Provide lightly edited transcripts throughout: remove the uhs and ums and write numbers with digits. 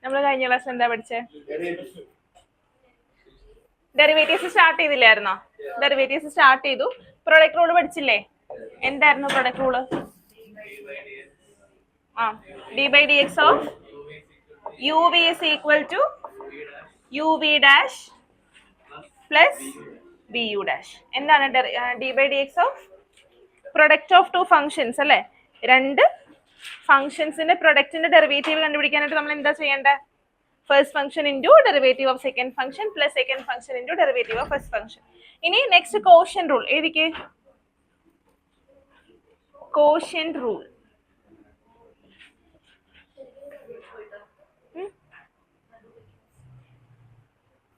നമ്മൾ കഴിഞ്ഞ ക്ലാസ്സിൽ എന്താ പഠിച്ചേ? ഡെറിവേറ്റീവ്സ് സ്റ്റാർട്ട് ചെയ്തില്ലായിരുന്നോ? ഡെറിവേറ്റീവ്സ് സ്റ്റാർട്ട് ചെയ്തു. പ്രൊഡക്റ്റ് റൂൾ പഠിച്ചില്ലേ? എന്തായിരുന്നു product rule? D by D X of U V is equal to U V dash plus B U dash. എന്താണ് D by D X of product of two functions അല്ലേ? രണ്ട് ഫംഗ്ഷൻസിന്റെ പ്രൊഡക്റ്റിന്റെ derivative കണ്ടുപിടിക്കാനായിട്ട് നമ്മൾ എന്താ ചെയ്യേണ്ടത്? First function into derivative of second function plus second function into derivative of first function. ഇനി നെക്സ്റ്റ് കോഷ്യന്റ് റൂൾ ഏതിക്ക്? Quotient rule.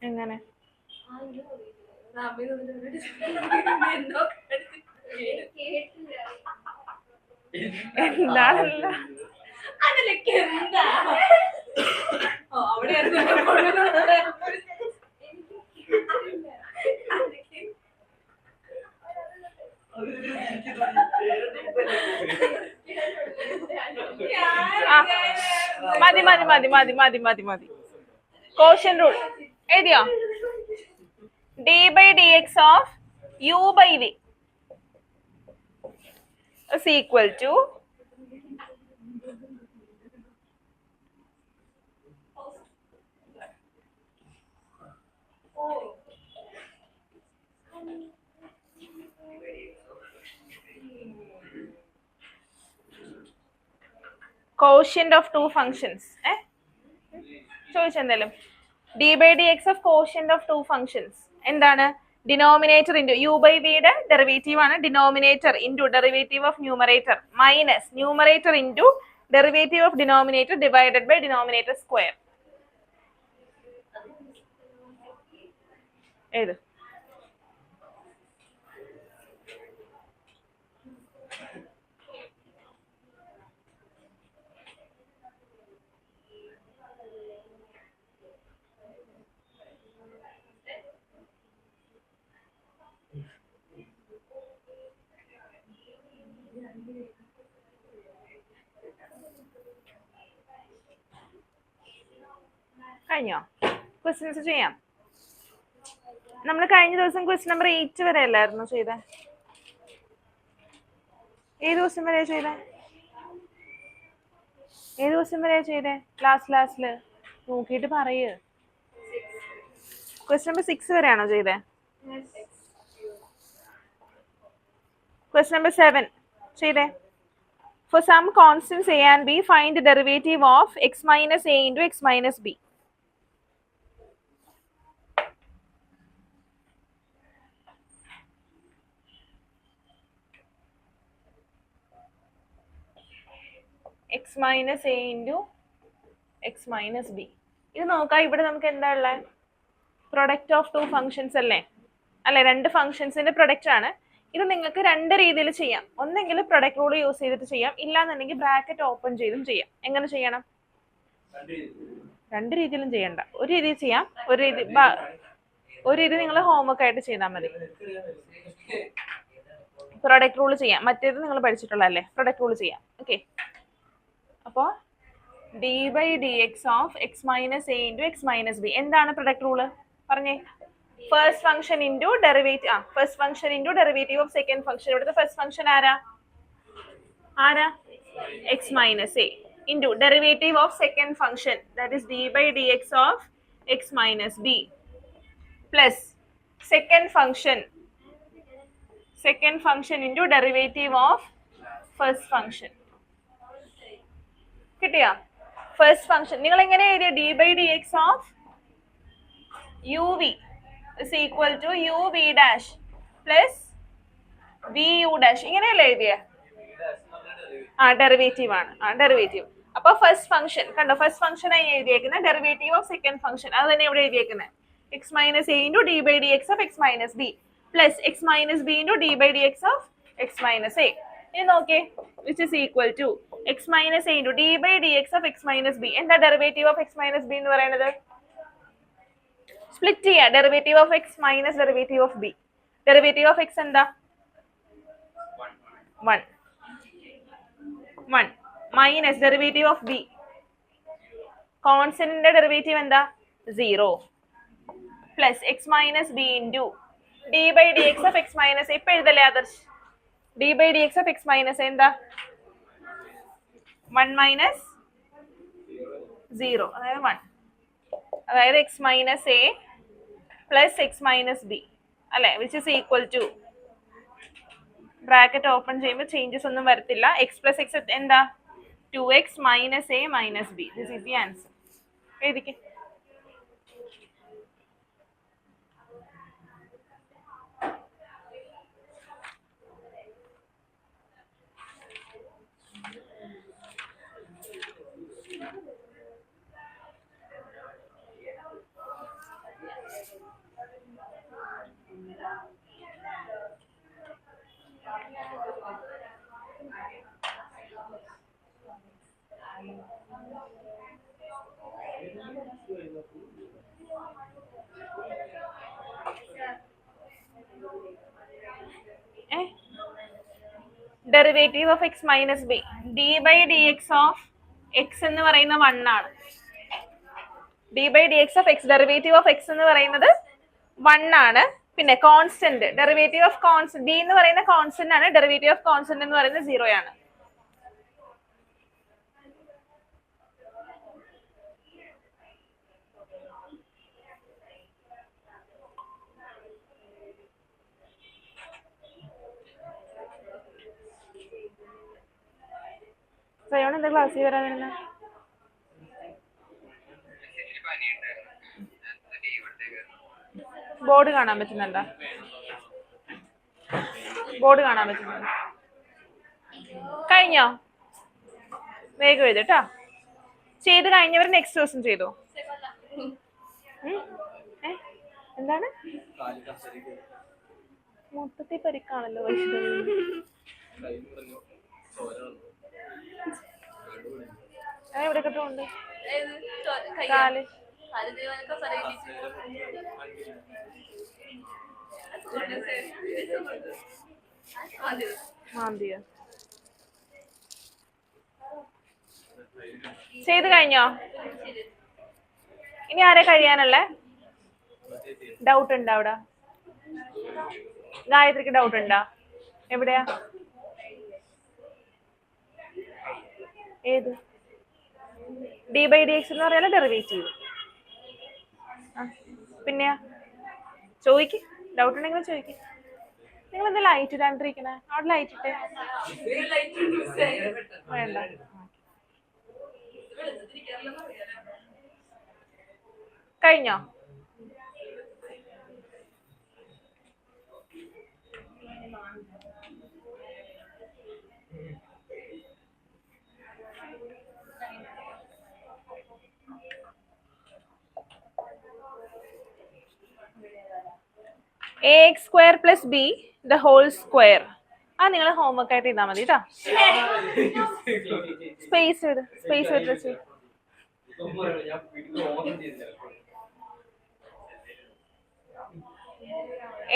എങ്ങനെ? എന്താണല്ല മതി മതി മതി മതി മതി മതി മതി. കോഷ്യന്റ് റൂൾ എഴുതിയോ? D by D X of U by V is equal to quotient of two functions. ചോദിച്ചെന്തായാലും D by D X of quotient of two functions എന്താണ്? ഡിനോമിനേറ്റർ ഇൻറ്റു യു ബൈ വിയുടെ ഡെറിവേറ്റീവ് ആണ് denominator into derivative of numerator minus numerator into derivative of denominator divided by denominator square. ഏത്? കഴിഞ്ഞോ? Questions ചെയ്യാം. നമ്മൾ കഴിഞ്ഞ ദിവസം ക്വസ്റ്റ്യൻ നമ്പർ 8 വരെ അല്ലായിരുന്നു ചെയ്തേ? ഏത് ക്വസ്റ്റ്യൻ വരെയാ ചെയ്തേ? ഏത് ക്വസ്റ്റ്യൻ വരെയാ ചെയ്തേ? ലാസ്റ്റില് നോക്കിയിട്ട് പറയ്. ക്വസ്റ്റ്യൻ നമ്പർ 6 വരെയാണോ ചെയ്തേ? ക്വസ്റ്റ്യൻ നമ്പർ 7 ചെയ്തേ? For some constants a and b, find the derivative of x minus a into x minus b. x minus a into x minus b. ഇത് നോക്കാം. ഇവിടെ നമുക്ക് എന്താ ഉള്ളത്? പ്രൊഡക്റ്റ് ഓഫ് ടു ഫംഗ്ഷൻസ് അല്ലേ? രണ്ട് ഫംഗ്ഷൻസിന്റെ പ്രൊഡക്റ്റ് ആണ്. ഇത് നിങ്ങൾക്ക് രണ്ട് രീതിയിൽ ചെയ്യാം. ഒന്നെങ്കിൽ പ്രൊഡക്റ്റ് റൂൾ യൂസ് ചെയ്തിട്ട് ചെയ്യാം, ഇല്ലാന്നുണ്ടെങ്കിൽ ബ്രാക്കറ്റ് ഓപ്പൺ ചെയ്തും ചെയ്യാം. എങ്ങനെ ചെയ്യണം? രണ്ട് രീതിയിലും ചെയ്യണ്ട. ഒരു രീതി ചെയ്യാം, ഒരു രീതി നിങ്ങൾ ഹോംവർക്ക് ആയിട്ട് ചെയ്താൽ മതി. പ്രൊഡക്റ്റ് റൂൾ ചെയ്യാം, മറ്റേത് നിങ്ങൾ പഠിച്ചിട്ടുള്ളതല്ലേ? പ്രൊഡക്റ്റ് റൂൾ ചെയ്യാം. ഓക്കെ, അപ്പോൾ D by D X of X minus A into X minus B. എന്താണ് പ്രൊഡക്റ്റ് റൂള്? പറഞ്ഞേ. First function into derivative first function into derivative of second function. ഇവിടുത്തെ ഫസ്റ്റ് ഫംഗ്ഷൻ ആരാ? X minus A into derivative of second function, that is D by D X of X minus B plus second function into derivative of first function. കിട്ടിയാ? First function നിങ്ങൾ എങ്ങനെ എഴുതിയ? D by D X of U v is equal to u v dash plus v u dash. ഇങ്ങനെയല്ലേ എഴുതിയ? Derivative ആണ്. Derivative. അപ്പൊ first function കണ്ടോ? First function ആയി എഴുതിയേക്കുന്നത് ഡെറിവേറ്റീവ് ഓഫ് സെക്കൻഡ് ഫംഗ്ഷൻ. അത് തന്നെ ഇവിടെ എഴുതിയേക്കുന്നത് X minus A into D by D X of X minus B plus X minus B into D by D X of X minus A. ഇനി നോക്കിയേ, which is equal to X minus A into D by D X of X minus B. എന്താ derivative of X minus B എന്ന് പറയുന്നത്? Split ചെയ്യുക. Derivative of X minus derivative of B. Derivative of X എന്താ? 1 minus derivative of B കോൺസ്റ്റന്റിന്റെ derivative എന്താ? 0 plus X minus B into D by D X of X minus. ഇപ്പൊ എഴുതല്ലേ Adarsh? D by D X of X minus എന്താ? 1 minus 0, അതായത് 1, അതായത് X minus A plus X minus B അല്ലെ, which is equal to bracket open ചെയ്യുമ്പോൾ changes ഒന്നും വരത്തില്ല. X plus X എന്താ? 2x minus A minus B. This is the answer. എഴുതിക്ക്. Derivative of X minus B, D by D X of X എന്ന് പറയുന്ന 1 ആണ്. D by D X of X, derivative of X എന്ന് പറയുന്നത് 1 ആണ്. പിന്നെ constant, derivative of constant B എന്ന് പറയുന്ന കോൺസ്റ്റന്റ് ആണ്, ഡെറിവേറ്റീവ് ഓഫ് കോൺസ്റ്റന്റ് എന്ന് പറയുന്നത് 0 ആണ്. സയോൺ എന്താ ക്ലാസ്സിൽ വരാൻ വരുന്നത്? ബോർഡ് കാണാൻ പറ്റുന്നുണ്ടോ? ബോർഡ് കാണാൻ പറ്റുന്നുണ്ടോ? കഴിഞ്ഞോ? വേഗം എഴുതട്ടോ. ചെയ്ത് കഴിഞ്ഞവർ നെക്സ്റ്റ് ദിവസം ചെയ്തോ. എന്താണ്? മൊത്തത്തിൽ പരിക്കാണല്ലോ വൈഷ്ണവി. എവിടെ കിട്ടുന്നുണ്ട് കാല്? മാന്തിയോ? ചെയ്ത് കഴിഞ്ഞോ? ഇനി ആരെ കഴിയാനല്ലേ? ഡൗട്ട് ഉണ്ടോ അവിടെ? ഗായത്രിക്ക് ഡൗട്ട് ഉണ്ടോ? എവിടെയാ? ഏത്? ഡി ബൈ ഡി എക്സ് എന്ന് പറയാനുള്ള ഡെറിവേറ്റീവ്. പിന്നെ ചോദിക്ക്, ഡൗട്ട് ഉണ്ടെങ്കിൽ ചോദിക്ക്. നിങ്ങൾ എന്താ ലൈറ്റ് ഇടാണ്ടിരിക്കണേ? അവിടെ ലൈറ്റ് ഇട്ടേ. വേണ്ട. കഴിഞ്ഞോ? ax square plus b the whole square. ആ നിങ്ങൾ ഹോംവർക്ക് ആയിട്ട് ചെയ്താൽ മതി കേട്ടോ. സ്പേസ് ഇട്, സ്പേസ് വെച്ച്.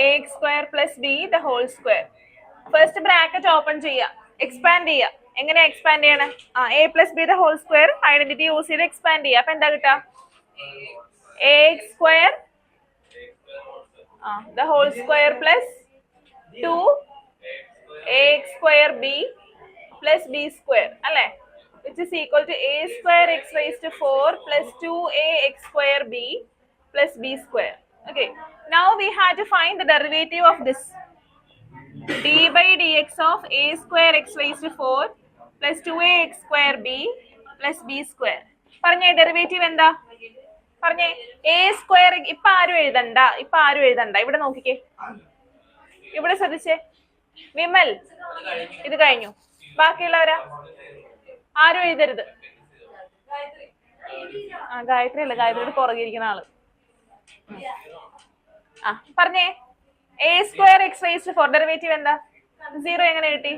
ax square plus b the whole square. First bracket open ചെയ്യുക, എക്സ്പാൻഡ് ചെയ്യുക. എങ്ങനെയാ എക്സ്പാൻഡ് ചെയ്യണേ? a plus b the whole square identity use ചെയ്ത് എക്സ്പാൻഡ് ചെയ്യുക. അപ്പൊ എന്താ കിട്ടുക? ax square the whole square plus 2 ax square b plus b square അല്ലേ, which is equal to a square x raised to 4 plus 2ax square b plus b square. Okay, now we have to find the derivative of this. d by dx of a square x raised to 4 plus 2ax square b plus b square. പറഞ്ഞേ derivative എന്താ? പറഞ്ഞേ. A square. ഇപ്പൊ ആരും എഴുതണ്ട, ഇവിടെ നോക്കിക്കേ, ഇവിടെ ശ്രദ്ധിച്ചേ. വിമൽ ഇത് കഴിഞ്ഞു. ബാക്കിയുള്ളവരാ? ആരും എഴുതരുത്. ഗായത്രി അല്ല, ഗായത്രിയുടെ പുറകിരിക്കുന്ന ആള്. പറഞ്ഞേ. A square x raised 4 derivative എന്താ? 0 എങ്ങനെ കിട്ടി?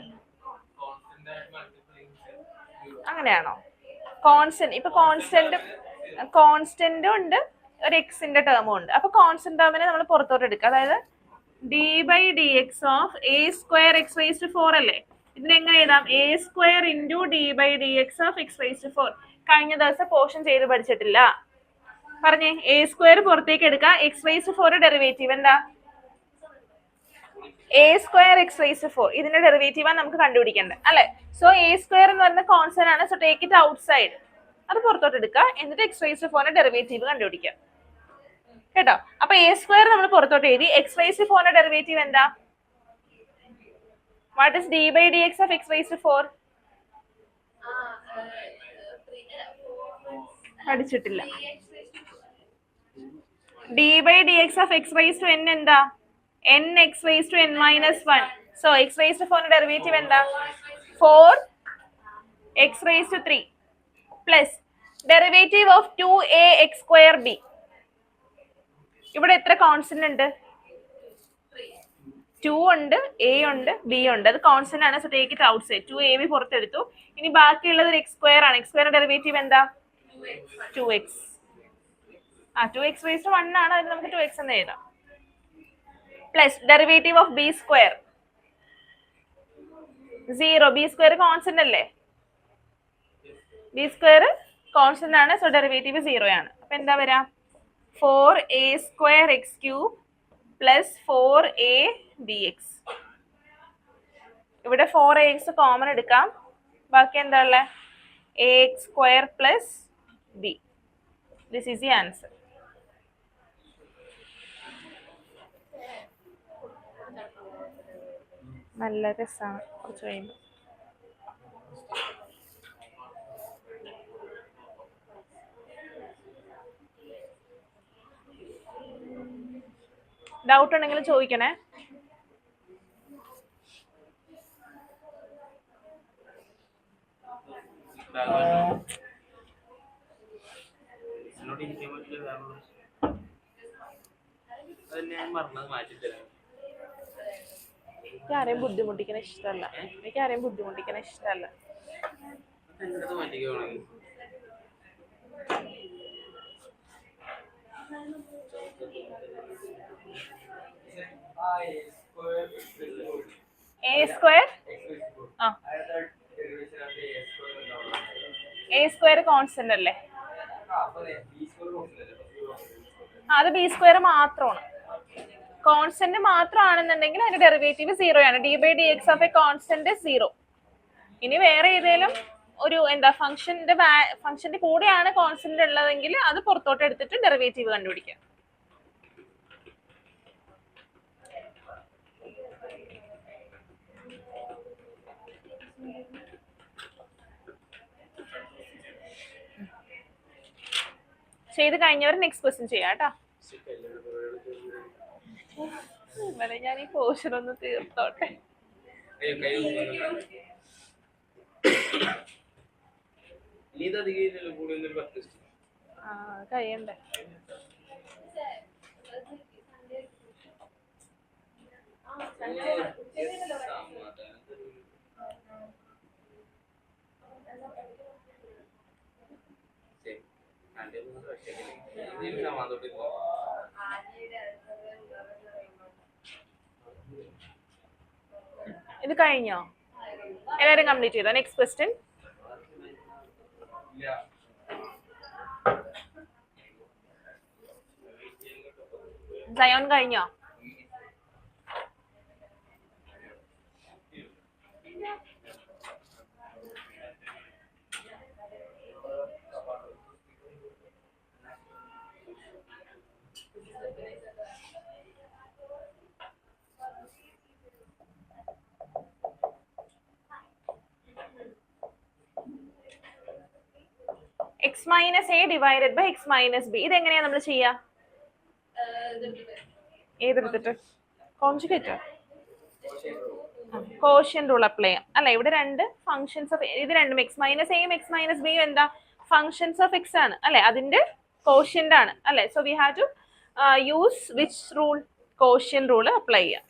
അങ്ങനെയാണോ? കോൺസ്റ്റന്റ്. ഇപ്പൊ കോൺസ്റ്റന്റും ഉണ്ട്, ഒരു എക്സിന്റെ ടേമും ഉണ്ട്. അപ്പൊ കോൺസ്റ്റന്റ് ടേമിനെ നമ്മൾ പുറത്തോട്ട് എടുക്കുക. അതായത് d by D X of a square x raised 4 അല്ലേ, ഇതിനെങ്ങനെ എഴുതാം? A square into D by D X of x raised 4. കഴിഞ്ഞ ദിവസം പോർഷൻ ചെയ്ത് പഠിച്ചിട്ടില്ല. പറഞ്ഞേ, എ സ്ക്വയർ പുറത്തേക്ക് എടുക്കുക. എക്സ് റൈസ് ടു 4 ഡെറിവേറ്റീവ് എന്താ? A square x rise to 4 ഇതിന്റെ ഡെറിവേറ്റീവ് ആണ് നമുക്ക് കണ്ടുപിടിക്കേണ്ടത് അല്ലെ. സോ എ സ്ക്വയർ എന്ന് പറയുന്ന കോൺസ്റ്റന്റ് ആണ്. So take it out side, അത് പുറത്തോട്ട് എടുക്കുക. എന്നിട്ട് എക്സ് റൈസ് ടു 4 ഡെറിവേറ്റീവ് കണ്ടുപിടിക്കുക കേട്ടോ. അപ്പൊ എ സ്ക്വയർ നമ്മൾ പുറത്തോട്ട് എഴുതി. എക്സ് റൈസ് ടു 4 ഡെറിവേറ്റീവ് എന്താ? What is D by D X of x rise to 4? പഠിച്ചിട്ടില്ല. D by D X of x rise to n എന്താ? n x raised to n minus 1. So x raised to 4 derivative എന്താ? 4 x raised to 3 plus derivative of 2a x square b. ഇവിടെ എത്ര constant ഉണ്ട്? 2 ഉണ്ട്, a ഉണ്ട്, b ഉണ്ട്. അത് constant ആണ്. So take it out side. 2ab പുറത്തെടുത്തു. ഇനി ബാക്കിയുള്ളത് ഒരു എക്സ് സ്ക്വയർ ആണ്. എക്സ് സ്ക്വയർ ഡെറിവേറ്റീവ് എന്താ? 2x. 2x raised to 1 ആണ്. അതിന് നമുക്ക് 2x എന്ന് എഴുതാം. Plus derivative of B square 0. B square constant അല്ലേ? ബി സ്ക്വയർ കോൺസ്റ്റന്റ് ആണ്. സോ ഡെറിവേറ്റീവ് 0 ആണ്. അപ്പൊ എന്താ വരാ? 4a square X cube plus 4a dx. ഇവിടെ 4ax കോമൺ എടുക്കാം. ബാക്കി എന്താ ഉള്ളത്? ax square plus b. This is the answer. നല്ല രസമാണ് കുറച്ച് കഴിയുമ്പോൾ. ഡൗട്ട് ഉണ്ടെങ്കിൽ ചോദിക്കണേ. എനിക്കാരെയും ബുദ്ധിമുട്ടിക്കണ ഇഷ്ടമല്ല. A square a square constant അല്ലേ? അത് ബി സ്ക്വയർ മാത്രമാണ്. കോൺസ്റ്റന്റ് മാത്രമാണെന്നുണ്ടെങ്കിൽ അതിന്റെ ഡെറിവേറ്റീവ് 0 ആണ്. D by D X of a constant 0. ഇനി വേറെ ഏതെങ്കിലും ഒരു എന്താ ഫംഗ്ഷന്റെ കൂടെയാണ് കോൺസ്റ്റന്റ് ഉള്ളതെങ്കിൽ അത് പുറത്തോട്ട് എടുത്തിട്ട് ഡെറിവേറ്റീവ് കണ്ടുപിടിക്കാം. ചെയ്ത് കഴിഞ്ഞവർ നെക്സ്റ്റ് ക്വസ്റ്റ്യൻ ചെയ്യാം കേട്ടോ. ഇവിടെ ഞാൻ ഈ പോർഷൻ ഒന്ന് തീർത്തോട്ടെ. കഴിയണ്ടേ? ഇത് കഴിഞ്ഞോ? എല്ലാവരും കംപ്ലീറ്റ് ചെയ്തോ? Next question. സയോൺ കഴിഞ്ഞോ? x minus a divided by x minus b. ഇതെങ്ങനെയാ നമ്മൾ ചെയ്യാ? ഏതെടുത്തിട്ട്? കോൺജുഗേറ്റ് കോഷ്യന്റ് റൂൾ അപ്ലൈ ചെയ്യാം അല്ലെ. ഇവിടെ രണ്ട് ഫംഗ്ഷൻസ് ഓഫ് ഇത് രണ്ടും എക്സ് മൈനസ് എയും എക്സ് മൈനസ് ബിയും എന്താ? ഫംഗ്ഷൻസ് ഓഫ് എക്സ് ആണ് അല്ലെ. അതിന്റെ കോഷ്യന്റ് ആണ് അല്ലെ. So we have to use which rule? Quotient rule apply ചെയ്യാം.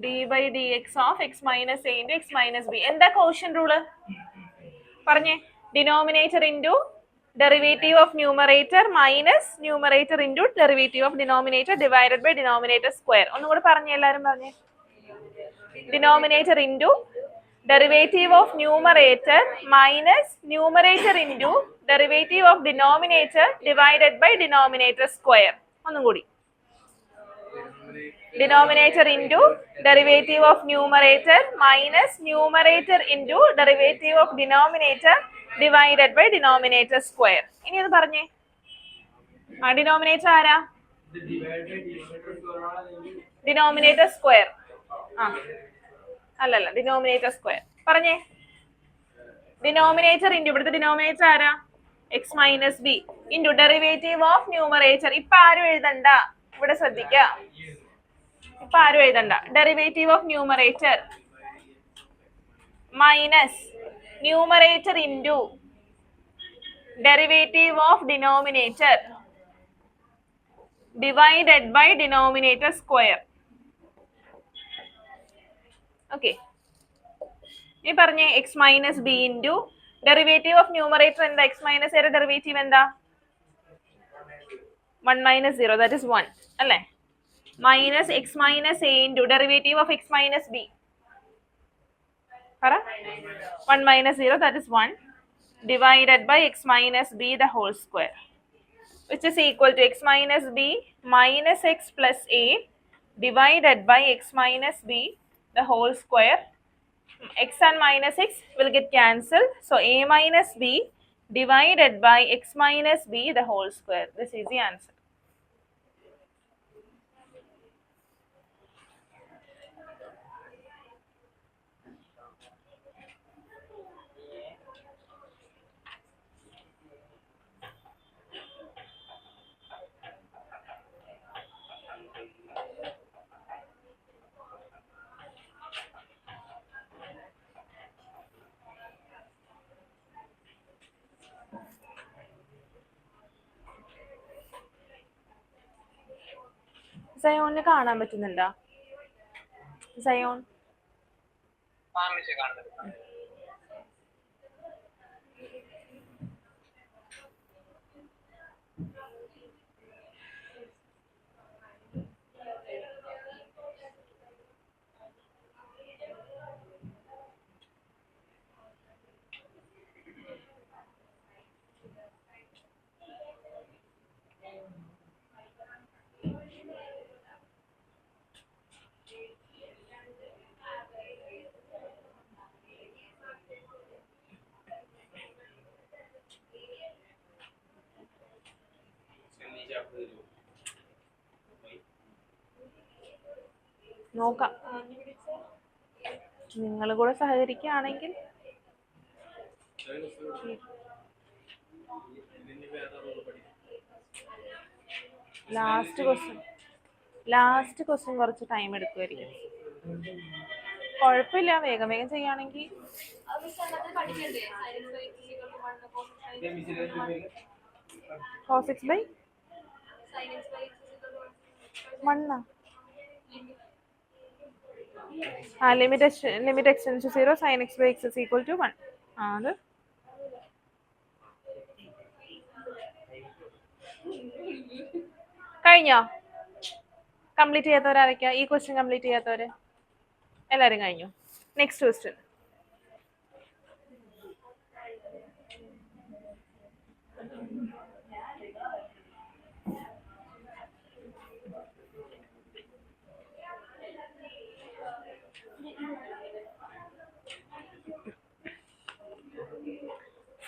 D by D X of X minus A into X minus B. എന്താ കോഷ്യന്റ് റൂള് പറഞ്ഞേ? Denominator into derivative of numerator minus numerator into derivative of denominator divided by denominator square. ഒന്നും കൂടെ പറഞ്ഞേ, എല്ലാവരും പറഞ്ഞേ. Denominator into derivative of numerator minus numerator into derivative of denominator divided by denominator square. ഒന്നും കൂടി. Denominator into derivative of numerator minus numerator into derivative of denominator divided by denominator square. ഇനി അത് പറഞ്ഞേ. ഡിനോമിനേറ്റർ ആരാ? Denominator square. അല്ലല്ല, denominator square പറഞ്ഞേ. Denominator into ഇവിടുത്തെ denominator ആരാ? X minus B into derivative of numerator. ഇപ്പൊ ആരും എഴുതണ്ട, ഇവിടെ ശ്രദ്ധിക്ക. ഇപ്പൊ ആരും എഴുതണ്ട. Derivative of numerator minus numerator into derivative of denominator divided by denominator square. Okay, ഈ പറഞ്ഞേ X minus B into derivative of numerator എന്താ? എക്സ് മൈനസ് എയുടെ ഡെറിവേറ്റീവ് എന്താ? 1 മൈനസ് 0, ദാറ്റ് ഇസ് 1 അല്ലേ? Minus X minus A into derivative of X minus b പറ. 1 minus 0, that is 1 divided by x minus b the whole square, which is equal to x minus b minus x plus a divided by x minus b the whole square. X and minus x will get cancelled, so a minus b divided by x minus b the whole square. This is the answer. സയോണിനെ കാണാൻ പറ്റുന്നുണ്ടോ? Zion നോക്കാം. നിങ്ങൾ കൂടെ സഹകരിക്കുകയാണെങ്കിൽ. Last question കുറച്ച് time എടുക്കുമായിരിക്കും. കുഴപ്പമില്ല, വേഗം വേഗം ചെയ്യുകയാണെങ്കിൽ. cos x by 1 limit extends to 0 sin x by x is equal to 1. അത് കഴിഞ്ഞോ? കംപ്ലീറ്റ് ചെയ്യാത്തവരാരൊക്കെയാ? ഈ ക്വസ്റ്റ്യൻ കംപ്ലീറ്റ് ചെയ്യാത്തവര് എല്ലാവരും കഴിഞ്ഞു. Next question.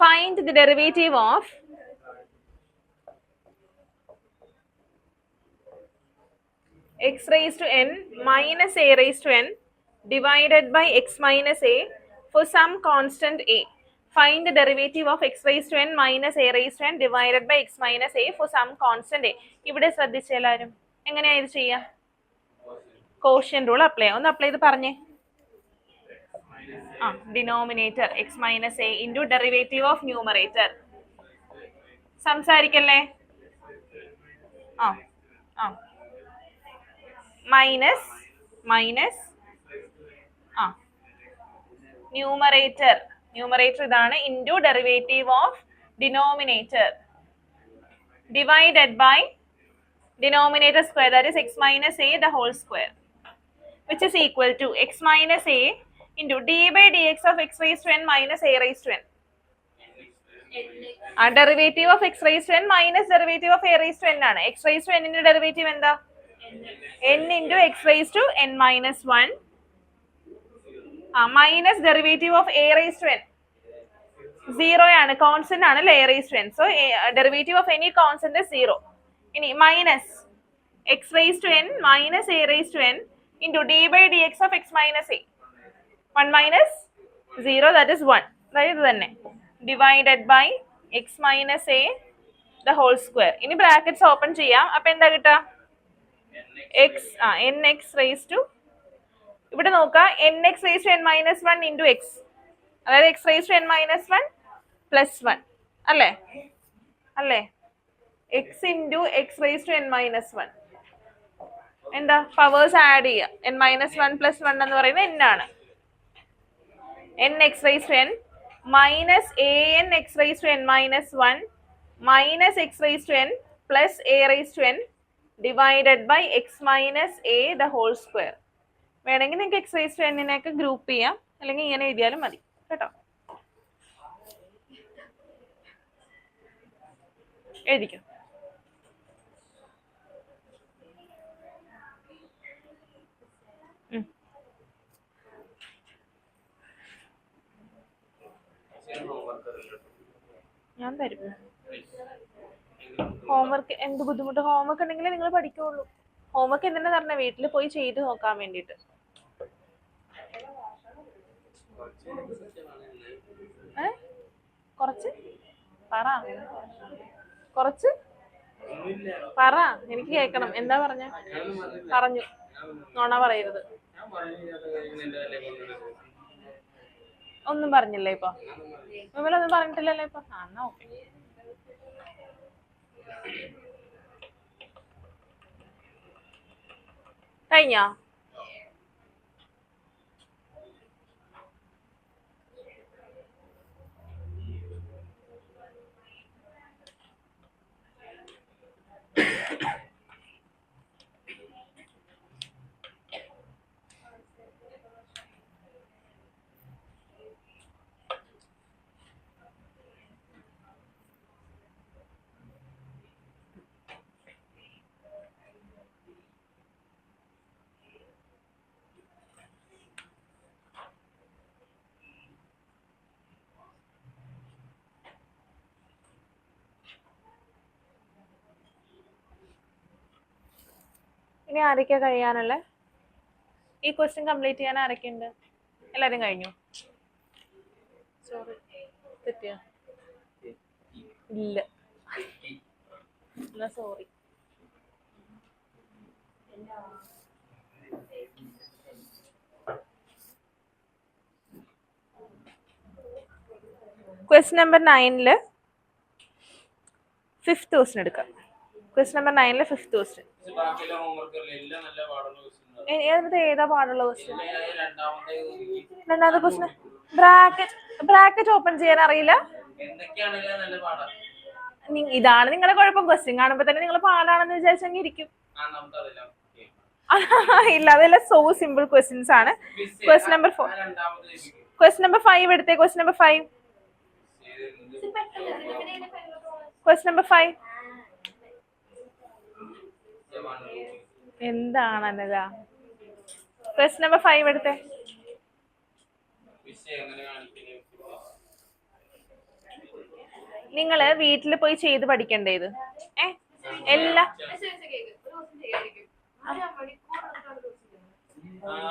Find the derivative of x raised to n minus a raised to n divided by x minus a for some constant a. Find the derivative of x raised to n minus a raised to n divided by x minus a for some constant a. ഇവിടെ ശ്രദ്ധിച്ചെല്ലാവരും എങ്ങനെയാ ഇത് ചെയ്യാ? Quotient rule apply. ഒന്ന് apply ചെയ്ത് പറഞ്ഞേ. Denominator X minus A into derivative of numerator. സംസാരിക്കല്ലേ? Minus numerator ഇതാണ് into derivative of denominator divided by denominator square, that is X minus A the whole square, which is equal to x minus a into d by dx of x raised to n minus a raised to n. Derivative of x raised to n minus derivative of a raised to n ആണ്. x raised to n ന്റെ derivative എന്താ? n into x raised to n minus 1 minus derivative of a raised to n. 0 ആണ്, constant ആണ് a raised to n. So derivative of any constant is 0. ഇനി minus x raised to n minus a raised to n into d by dx of x minus a. 1 minus 0, that is 1. അതായത് തന്നെ divided by x minus a the whole square. ഇനി brackets open ചെയ്യാം. അപ്പൊ എന്താ കിട്ടുക? nx raised to, ഇവിടെ നോക്കാം, nx raised to n minus 1 into x, അതായത് x raised to n minus 1 plus 1 അല്ലേ? x into x raised to n minus 1. എന്താ? പവേഴ്സ് ആഡ് ചെയ്യുക. n minus 1 plus 1 എന്ന് പറയുന്നത് n ആണ്. nx raised to n minus an x raised to n minus 1 minus x raised to n plus a raised to n divided by x minus a the whole square. വേണമെങ്കിൽ നിങ്ങൾക്ക് x raised to n നെയൊക്കെ group ചെയ്യാം, അല്ലെങ്കിൽ ഇങ്ങനെ എഴുതിയാലും മതി കേട്ടോ. എഴുതിക്കോ. ഞാൻ തരും. ഹോംവർക്ക് എന്ത് ബുദ്ധിമുട്ട്? ഹോംവർക്ക് ഉണ്ടെങ്കിലേ നിങ്ങൾ പഠിക്കുള്ളൂ. ഹോംവർക്ക് എന്തിനാ പറഞ്ഞ? വീട്ടിൽ പോയി ചെയ്ത് നോക്കാൻ വേണ്ടിട്ട്. കുറച്ച് പറ, എനിക്ക് കേക്കണം. എന്താ പറഞ്ഞു നോണ പറയരുത്. ഒന്നും പറഞ്ഞില്ലേ ഇപ്പൊ? ഒന്നും പറഞ്ഞിട്ടില്ലല്ലോ ഇപ്പൊ. എന്നാ ഓക്കെ. കഴിഞ്ഞോ? ഇനി ആരൊക്കെയാ കഴിയാനുള്ള? ഈ ക്വസ്റ്റ്യൻ കംപ്ലീറ്റ് ചെയ്യാൻ ആരൊക്കെയുണ്ട്? എല്ലാരും കഴിഞ്ഞു? സോറി, തെറ്റിയ ഇല്ല. Sorry. Question number 9 5th question എടുക്കാം. Question number 9 5th question. ഏതാ പാടുള്ള ക്വസ്റ്റ്യൻ? രണ്ടാമത്തെ ക്വസ്റ്റ്യൻ ബ്രാക്കറ്റ് ഓപ്പൺ ചെയ്യാൻ അറിയില്ല. ഇതാണ് നിങ്ങളുടെ കുഴപ്പം. ക്വസ്റ്റ്യൻ കാണുമ്പോ തന്നെ നിങ്ങൾ പാടാണെന്ന് വിചാരിച്ചെങ്കിൽ ഇരിക്കും. ഇല്ല, അതെല്ലാം സോ സിമ്പിൾ ക്വസ്റ്റ്യൻസ് ആണ്. Question number 4. ക്വസ്റ്റ്യൻ നമ്പർ 5 എടുത്തേ. Question number 5. ക്വസ്റ്റ്യൻ നമ്പർ 5 എന്താണെന്നതാ? ക്വസ്റ്റ്യൻ നമ്പർ 5 എടുത്തേ. നിങ്ങള് വീട്ടിൽ പോയി ചെയ്ത് പഠിക്കണ്ടേ ഇത്? എല്ലാം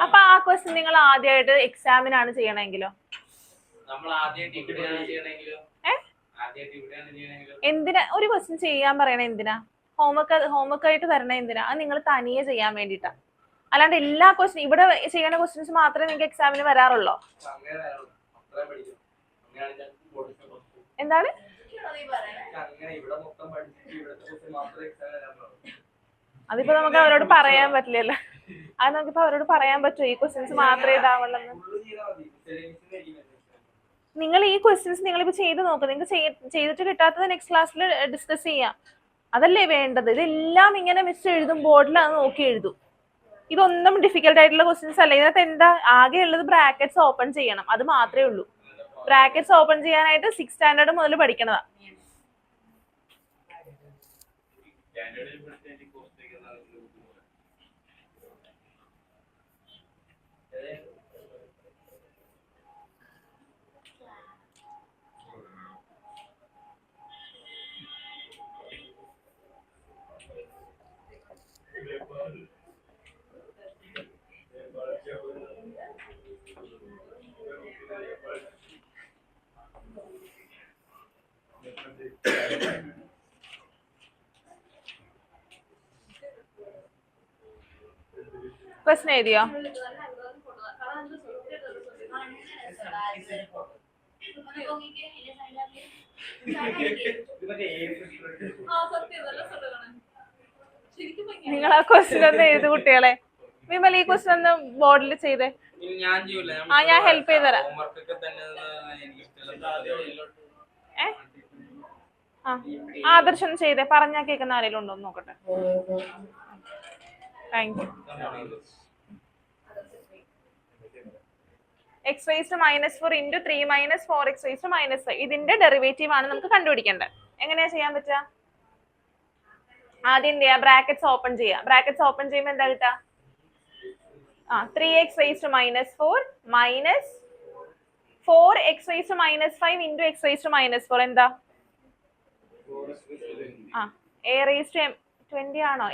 അപ്പൊ ആ ക്വസ്റ്റ്യൻ നിങ്ങൾ ആദ്യമായിട്ട് എക്സാമിനാണ് ചെയ്യണമെങ്കിലോ? എന്തിനാ ഒരു ക്വസ്റ്റ്യൻ ചെയ്യാൻ പറയണേ? എന്തിനാ? ഹോംവർക്ക് ആയിട്ട് തരണേ എന്തിനാ? അത് നിങ്ങൾ തനിയെ ചെയ്യാൻ വേണ്ടിട്ടാ. അല്ലാണ്ട് എല്ലാ ക്വസ്റ്റ്യൻ ഇവിടെ ചെയ്യണ ക്വസ്റ്റ്യൻസ് മാത്രമേ നിങ്ങൾക്ക് എക്സാമിന് വരാറുള്ളൂ. എന്താണ്? അതിപ്പോ നമുക്ക് അവരോട് പറയാൻ പറ്റില്ലല്ലോ. അത് നമുക്കിപ്പോ അവരോട് പറയാൻ പറ്റുമോ ഈ ക്വസ്റ്റ്യൻസ് മാത്രമേ ഇതാവുള്ളൂ? നിങ്ങൾ ഈ ക്വസ്റ്റ്യൻസ് നിങ്ങളിപ്പോ ചെയ്ത് നോക്കുക. നിങ്ങൾക്ക് ചെയ്തിട്ട് കിട്ടാത്തത് നെക്സ്റ്റ് ക്ലാസ്സിൽ ഡിസ്കസ് ചെയ്യാം. അതല്ലേ വേണ്ടത്. ഇതെല്ലാം ഇങ്ങനെ മിസ് എഴുതും, ബോർഡിൽ അത് നോക്കി എഴുതും. ഇതൊന്നും ഡിഫിക്കൽട്ട് ആയിട്ടുള്ള ക്വസ്റ്റ്യൻസ് അല്ല. ഇതിനകത്ത് എന്താ ആകെയുള്ളത് ബ്രാക്കറ്റ്സ് ഓപ്പൺ ചെയ്യണം, അത് മാത്രമേ ഉള്ളൂ. ബ്രാക്കറ്റ്സ് ഓപ്പൺ ചെയ്യാനായിട്ട് 6th സ്റ്റാൻഡേർഡ് മുതൽ പഠിക്കണതാ. ക്വസ്റ്റ്യൻ എഴുതിയോ? നിങ്ങൾ ആ ക്വസ്റ്റ്യൻ ഒന്ന് എഴുതി കുട്ടികളെ. വിമൽ ഈ ക്വസ്റ്റ്യൻ ഒന്ന് ബോർഡിൽ ചെയ്തേ. ഞാൻ ഹെൽപ്പ് ചെയ്ത് തരാം. ആദർശം ചെയ്തേ, പറഞ്ഞാ കേൾക്കുന്ന ആരെങ്കിലും ഉണ്ടോ നോക്കട്ടെ. Thank you. x raised to -4 into 3 minus 4x raised to -5. ഇതിന്റെ ഡെറിവേറ്റീവ് ആണ് നമുക്ക് കണ്ടുപിടിക്കേണ്ടത്. എങ്ങനെയാ ചെയ്യാൻ പറ്റുക? ആദ്യം എന്ത് ചെയ്യാം, ബ്രാക്കറ്റ്സ് ഓപ്പൺ ചെയ്യാം. ബ്രാക്കറ്റ്സ് ഓപ്പൺ ചെയ്യുമ്പോൾ എന്താ കിട്ടുക? 3x raised to -4 minus 4x raised to -5 into x raised to -4 എന്താ? a raised to m 20 ആണോ?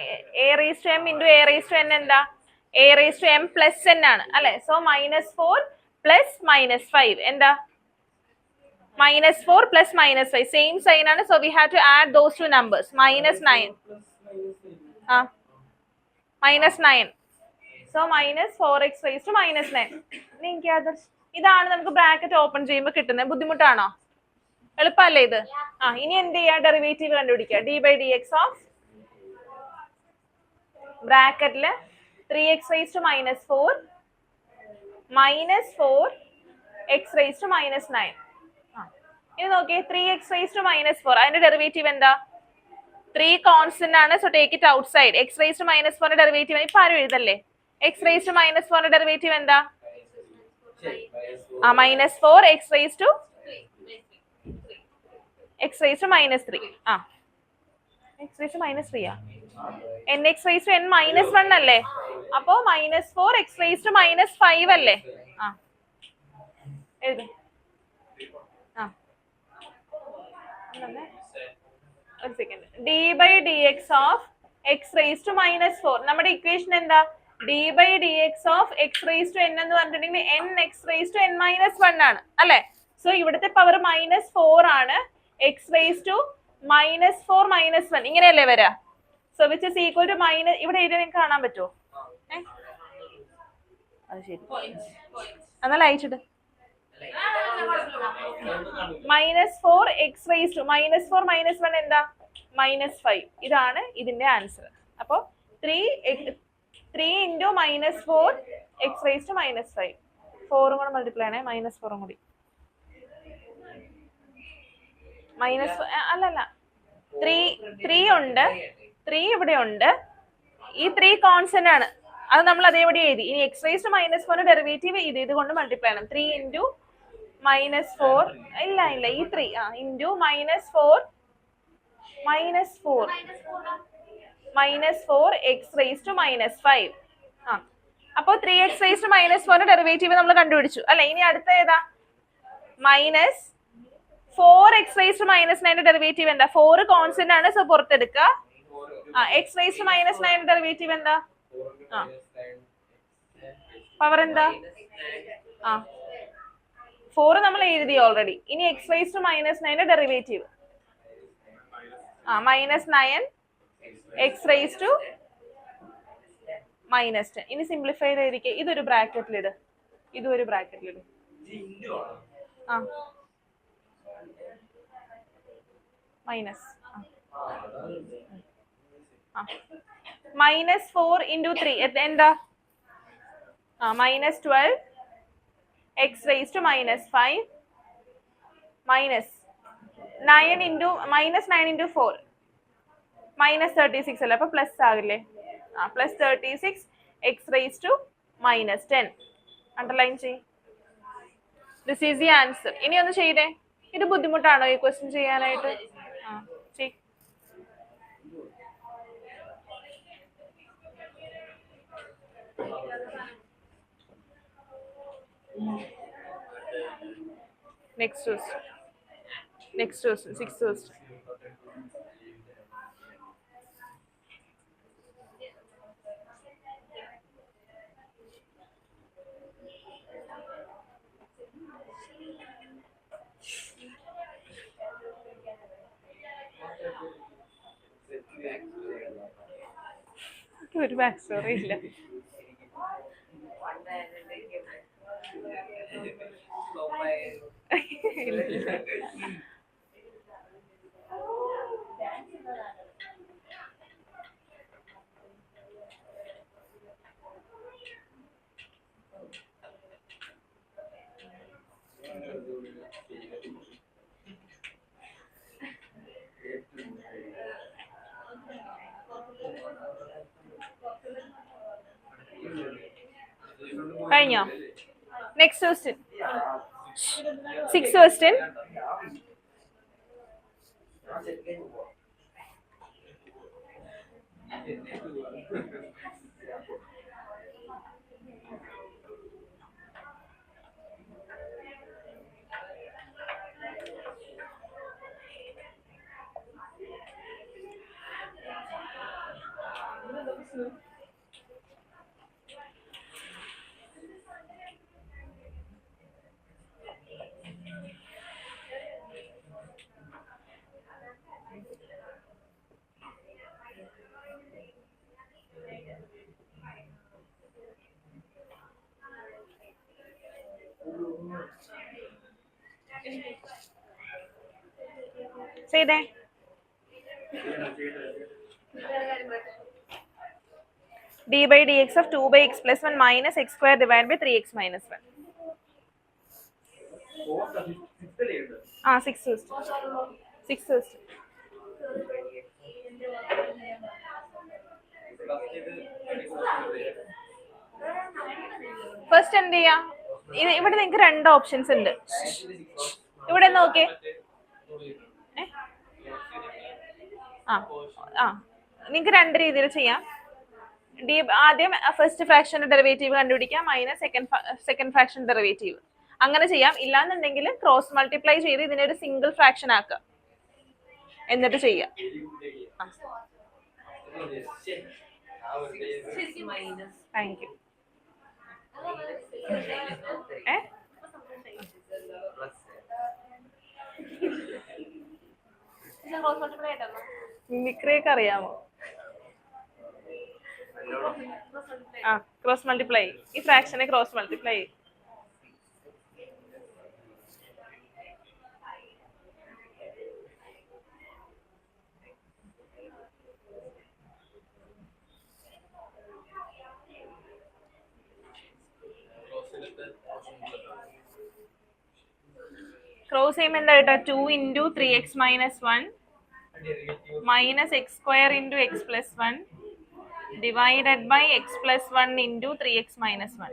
a raised to m into a raised to n എന്താ? a raised to m plus n ആണ് അല്ലെ? So -4 plus -5 എന്താ? -4 plus -5 same sign ആണ്. So we have to add those two numbers. -9 -9 so -4x raised to -9. ഇതാണ് നമുക്ക് bracket open ചെയ്യുമ്പോൾ കിട്ടുന്നത്. ബുദ്ധിമുട്ടാണോ? എളുപ്പമല്ലേ ഇത്? ഇനി എന്ത് ചെയ്യാ, ഡെറിവേറ്റീവ് കണ്ടുപിടിക്കുക. d/dx ഓഫ് ബ്രാക്കറ്റില് 3x raised to -4 minus 4x raised to -9. ഇനി നോക്കിയേ, 3x raised to -4 അതിന്റെ ഡെറിവേറ്റീവ് എന്താ? 3 കോൺസ്റ്റന്റ് ആണ്. So take it out side. x raised to -4 derivative ഇപ്പൊ ആരും എഴുതല്ലേ. x raised to -4 ഡെറിവേറ്റീവ് എന്താ? -4 x raised to -3 x raised to -3 nx raised to n -1 അല്ലേ? അപ്പോ -4 x raised to -5 അല്ലേ? എഴുതി. ഒരു second. d/dx of x raised to -4 നമ്മുടെ equation എന്താ? d/dx of x raised to n എന്ന് പറഞ്ഞിട്ടുണ്ടെങ്കിൽ nx raised to n -1 ആണ് അല്ലെ? സോ ഇവിടുത്തെ പവർ -4 ആണ്. x raised to -4 -1 ഇങ്ങനെയല്ലേ വരാ? So which is equal to ഇവിടെ എഴുതി നിങ്ങൾക്ക് കാണാൻ പറ്റുമോ? അത് ശരി, എന്നാൽ അയച്ചിട്ട് -4 x raised to -4 -1 എന്താ? -5. ഇതാണ് ഇതിന്റെ ആൻസർ. അപ്പൊ 3 into -4 x raised to -5. 4 കൂടെ മൾട്ടിപ്ലൈ ആണ്. -4 കൂടി അല്ലല്ല 3 ഉണ്ട്. 3 ഇവിടെ ഉണ്ട്. ഈ 3 കോൺസ്റ്റന്റ് ആണ്. അത് നമ്മൾ അതേപടി എഴുതി. ഇനി x raised to -4 ഡെറിവേറ്റീവ് ഇത് കൊണ്ട് മൾട്ടിപ്ലൈ ചെയ്യണം. 3 into -4 ഇല്ല ഈ 3 into -4 x raised to -5. അപ്പോ 3x raised to -4 ഡെറിവേറ്റീവ് നമ്മൾ കണ്ടുപിടിച്ചു അല്ലെ? ഇനി അടുത്ത ഏതാ? -4x raised to -9 ഡെറിവേറ്റീവ് എന്താ? 4 കോൺസ്റ്റന്റ് ആണ്. സോ പുറത്തെടുക്കുക. x raised to -9 ഡെറിവേറ്റീവ് എന്താ? പവർ എന്താ? 4 നമ്മൾ എഴുതി ഓൾറെഡി. ഇനി x raised to -9 derivative -9 x raised to -10. ഇനി സിംപ്ലിഫൈ ചെയ്തിരിക്കുക. ഇതൊരു ബ്രാക്കറ്റിലിട്, ഇതൊരു ബ്രാക്കറ്റിലിട്. മൈനസ് -4 into 3 എന്താ? -12 x raised to -5 minus 9 into -4 -36 അല്ലേ? അപ്പൊ plus ആകില്ലേ? +36 x raised to minus 10. Underline ചെയ്. This is the answer. ഇനി ഒന്ന് ചെയ്തേ. ഇത് ബുദ്ധിമുട്ടാണോ ഈ ക്വസ്റ്റ്യൻ ചെയ്യാനായിട്ട്? ചെയ്. Next question. Next question. Sixth question. ഒരു ബാക്ക് സ്റ്റോറി ഇല്ല. കഴിഞ്ഞോ? Next question. Six question. ചെയ്തേ. d by dx of 2 by x plus 1 minus x square divided by 3x minus 1. Six first. First എന്ത് ചെയ്യാ? ഇവിടെ നിങ്ങൾക്ക് രണ്ട് ഓപ്ഷൻസ് ഉണ്ട്. ഇവിടെ നോക്കേ. നിങ്ങൾക്ക് രണ്ട് രീതിയിൽ ചെയ്യാം. ആദ്യം ഫസ്റ്റ് ഫ്രാക്ഷന്റെ ഡെറിവേറ്റീവ് കണ്ടുപിടിക്കാം, മൈനസ് സെക്കൻഡ് ഫ്രാക്ഷൻ ഡെറിവേറ്റീവ്, അങ്ങനെ ചെയ്യാം. ഇല്ലാന്നുണ്ടെങ്കിൽ ക്രോസ് മൾട്ടിപ്ലൈ ചെയ്ത് ഇതിനൊരു സിംഗിൾ ഫ്രാക്ഷൻ ആക്കുക, എന്നിട്ട് ചെയ്യാം. Thank you. മിമിക്രി ഒക്കെ അറിയാമോ? Cross multiply. ഈ ഫ്രാക്ഷനെ ക്രോസ് മൾട്ടിപ്ലൈ. ക്രോസ് ചെയ്യുമ്പോൾ എന്താ കേട്ടോ? 2 into 3x minus 1 minus x square into x plus 1 divided by x plus 1 into 3x minus 1,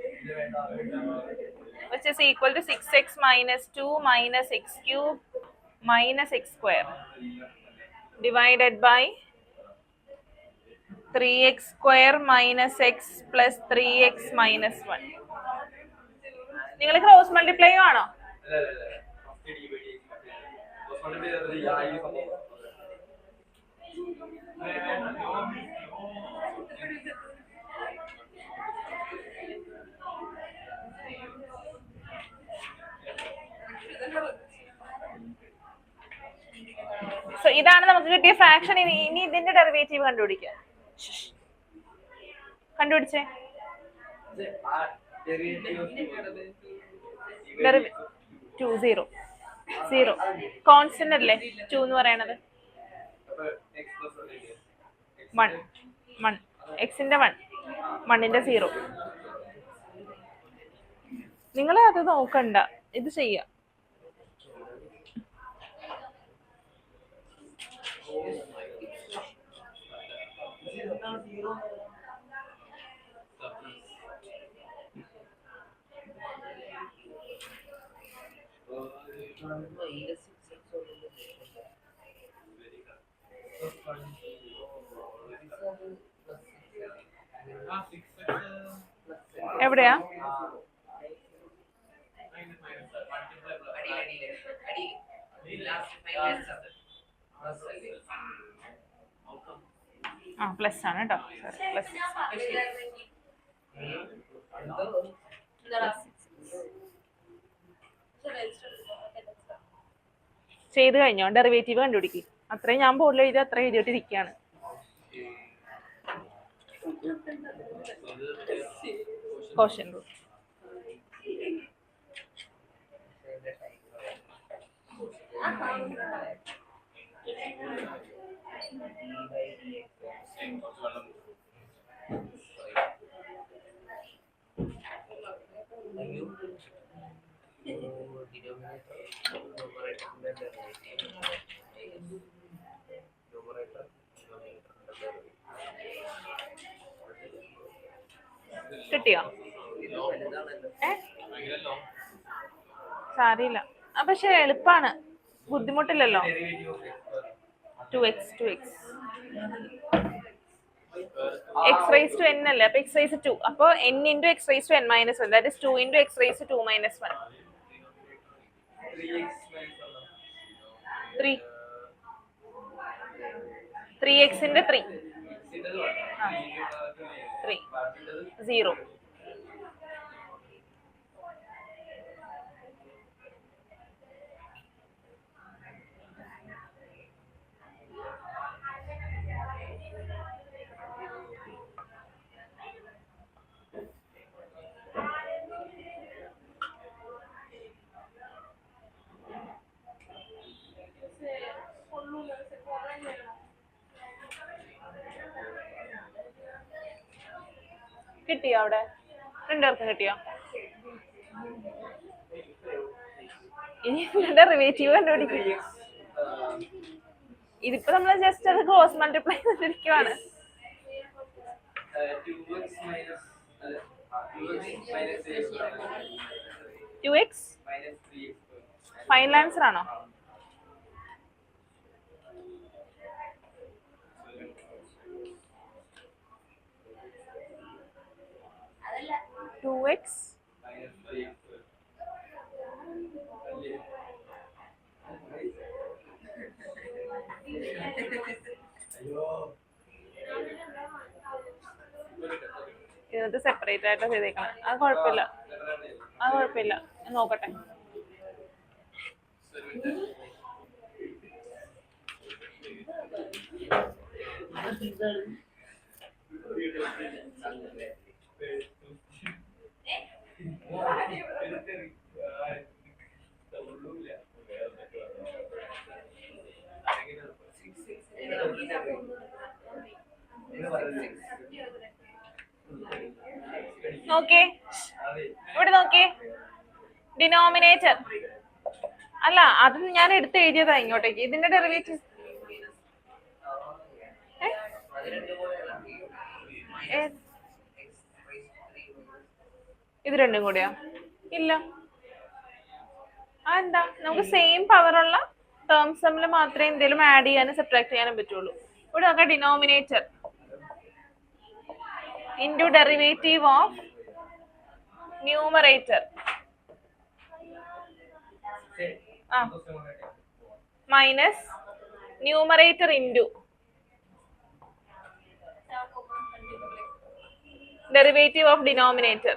which is equal to 6x minus 2 minus x cube minus x square divided by 3x square minus x plus 3x minus 1. നിങ്ങൾ cross multiply ആണോ? So ഇതാണ് നമുക്ക് കിട്ടിയ fraction. ഇനി ഇതിന്റെ derivative കണ്ടുപിടിക്കുക. കണ്ടുപിടിച്ചേ. Zero constant അല്ലേ 2 എന്ന് പറയണത്? 1 എക്സിന്റെ 1ന്റെ 0. നിങ്ങൾ അത് നോക്കണ്ട, ഇത് ചെയ്യാം. എവിടെയാ? ആ പ്ലസ് ആണ് കേട്ടോ. പ്ലസ് ചെയ്ത് കഴിഞ്ഞോ? ഡെറിവേറ്റീവ് കണ്ടുപിടിക്കും. അത്രയും ഞാൻ ബോർഡിൽ എഴുതി അത്ര എഴുതിയിട്ടിരിക്കുകയാണ്. ക്വസ്റ്റ്യൻ റൂൾ കിട്ടിയോ? സാരിയില്ല. പക്ഷെ എളുപ്പാണ്, ബുദ്ധിമുട്ടില്ലല്ലോ. 2x x raised to n അല്ലേ? അപ്പൊ x raised to 2. അപ്പൊ n into x raised to n minus 1. That is 2 into x raised to 2 minus 1. 3. 3x into 3. 3. 0. കിട്ടിയോ? അവിടെ രണ്ടുപേർക്കും കിട്ടിയോ? ഇനി ഡെറിവേറ്റീവ് കണ്ടുപിടിക്കും. ഇതിപ്പോ നമ്മൾ ജസ്റ്റ് അത് ക്രോസ് മൾട്ടിപ്ലൈ ചെയ്തിരിക്കുവാണ്. 2x ഫൈനൽ ആൻസർ ആണോ? ഇതിനകത്ത് സെപ്പറേറ്റ് ആയിട്ട് ചെയ്തേക്കണം. അത് കുഴപ്പമില്ല, ഞാൻ നോക്കട്ടെ. നോക്കേ, ഇവിടെ നോക്കേ, ഡിനോമിനേറ്റർ അല്ല, അത് ഞാൻ എടുത്ത് എഴുതിയതാ ഇങ്ങോട്ടേക്ക്. ഇതിന്റെ ഡെറിവേറ്റീവ് ഇത് രണ്ടും കൂടിയാ? ഇല്ല. അതെന്താ? നമുക്ക് സെയിം പവറുള്ള ടേംസ് തമ്മിൽ മാത്രമേ എന്തെങ്കിലും ആഡ് ചെയ്യാനും സബ്ട്രാക്ട് ചെയ്യാനും പറ്റുള്ളൂ. ഇവിടെ നോക്കാം, denominator into derivative of numerator minus numerator into derivative of denominator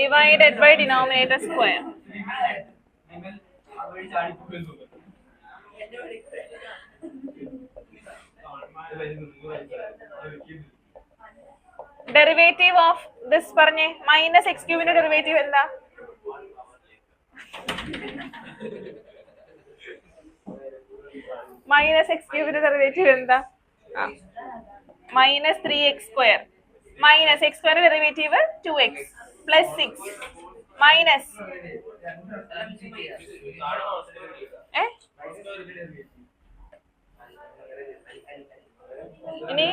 divided by denominator square. Derivative of this പറഞ്ഞേ, മൈനസ് എക്സ് ക്യൂബിന്റെ ഡെറിവേറ്റീവ് എന്താ? മൈനസ് എക്സ് ക്യൂബിന്റെ ഡെറിവേറ്റീവ് എന്താ? Minus 3x square. Minus X സ്ക്വയറിന്റെ derivative 2x plus 6 minus ഇനി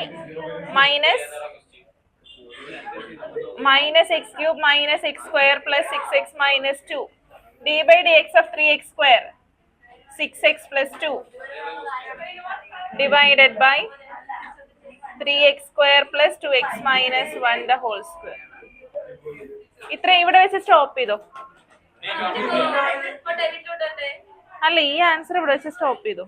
minus X cube minus X square plus 6x minus 2 d by dx of 3x square 6x plus 2 divided by 3x square plus 2x minus 1 the whole square. ഇത്രയും ഇവിടെ വെച്ച് stop ചെയ്തോ. അല്ല, ഈ answer ഇവിടെ വെച്ച് stop ചെയ്തോ.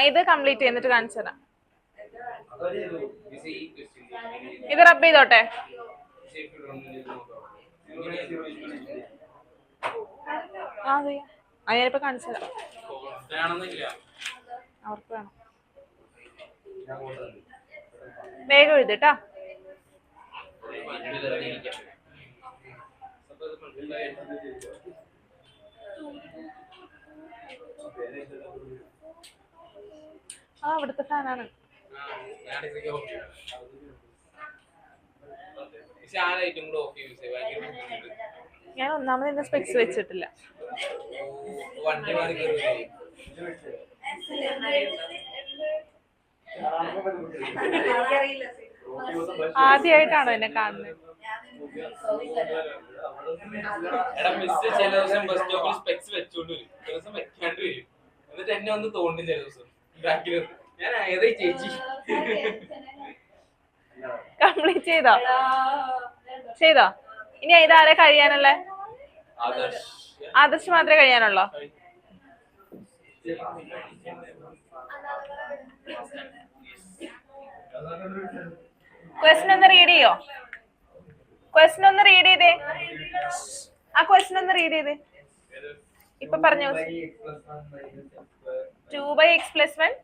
ഇത് കംപ്ലീറ്റ് ചെയ്തിട്ട് കാണിച്ചു തരാം. ഇത് റബ്ബ് ചെയ്തോട്ടെ. ഞാനിപ്പോ കാണിച്ചു തരാം. അവർക്ക് വേണം. വേഗം എഴുതിട്ടാ. അവിടുത്തെ ഫാനാണ്. ഞാൻ ഒന്നാമത് എന്റെ സ്പെക്സ് വെച്ചിട്ടില്ല. ആദ്യമായിട്ടാണോ എന്നെ കാണുന്നത്? കംപ്ലീറ്റ് ചെയ്തോ? ഇനി ഇതാരെ കഴിയാനല്ലേ? ആദർശ് മാത്രമേ കഴിയാനുള്ളോ? ക്വസ്റ്റൻ ഒന്ന് റീഡ് ചെയ്യോ? ക്വസ്റ്റൻ ഒന്ന് റീഡ് ചെയ്തേ. ആ ക്വസ്റ്റൻ ഒന്ന് റീഡ് ചെയ്തേ. ഇപ്പൊ പറഞ്ഞു. 2x plus 1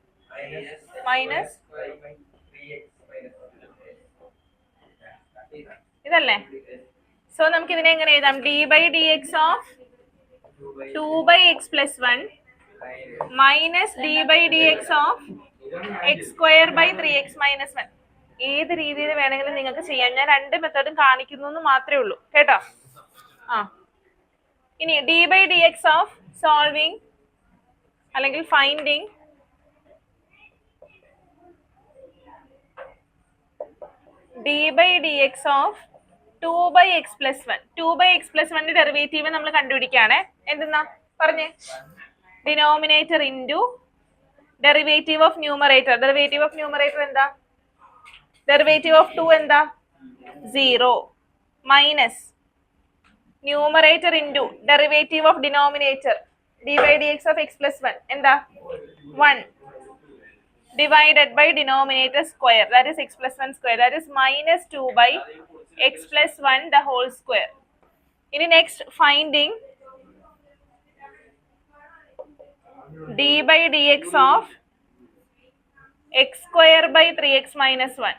മൈനസ് ഇതല്ലേ? സോ നമുക്ക് ഇതിനെ എങ്ങനെ എഴുതാം? d by dx of 2x plus 1 minus d by dx of x square by 3x minus 1. ഏത് രീതിയിൽ വേണമെങ്കിലും നിങ്ങൾക്ക് ചെയ്യാം. ഞാൻ രണ്ട് മെത്തേഡും കാണിക്കുന്നു മാത്രമേ ഉള്ളൂ കേട്ടോ. ഇനി d by dx of solving അല്ലെങ്കിൽ finding d by dx of 2 by x plus 1. 2 by x plus 1 derivative നമ്മൾ കണ്ടുപിടിക്കുകയാണ്. എന്തെന്നാ പറഞ്ഞേ? Denominator into derivative of numerator. Derivative of numerator എന്താ? ഡെറിവേറ്റീവ് ഓഫ് 2 എന്താ? 0 minus numerator into derivative of denominator d by dx of x plus 1 എന്താ? 1 divided by denominator square, that is x plus 1 square, that is minus 2 by x plus 1 the whole square. ഇനി next finding d by dx of x square by 3x minus 1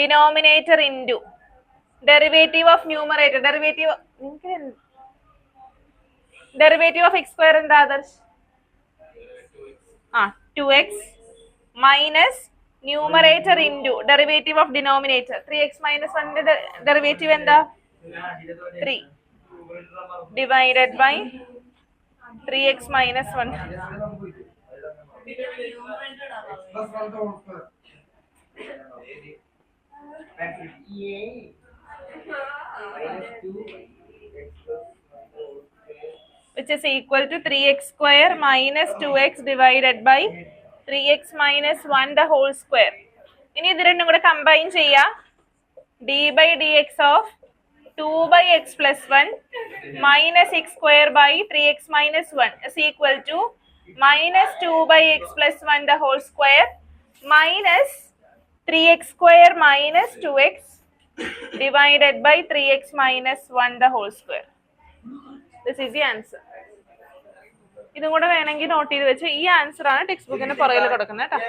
denominator into derivative of numerator. Derivative of x square എന്താ Adarsh? 2x minus numerator into derivative of denominator 3x minus 1 derivative എന്താ? 3 divided by 3x minus 1. Which is equal to 3x square minus 2x divided by 3x minus 1 the whole square. ഇനി ഇത് രണ്ടും കൂടെ combine ചെയ്യാം. d by dx of 2 by x plus 1 minus x square by 3x minus 1 is equal to minus 2 by x plus 1 the whole square minus 3x square minus 2x divided by 3x minus 1 the whole square. This is the answer. ഇതും കൂടെ വേണമെങ്കിൽ not ചെയ്ത് വെച്ച് ഈ answer ആണ് text ബുക്കിന്റെ പുറകിൽ കൊടുക്കുന്നത് കേട്ടോ.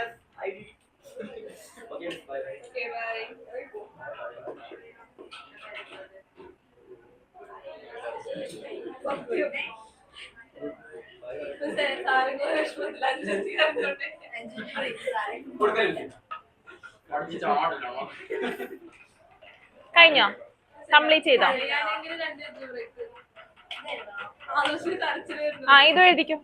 കഴിഞ്ഞോ? കംപ്ലീറ്റ് ചെയ്തോ? ഇത് എഴുതിക്കോ.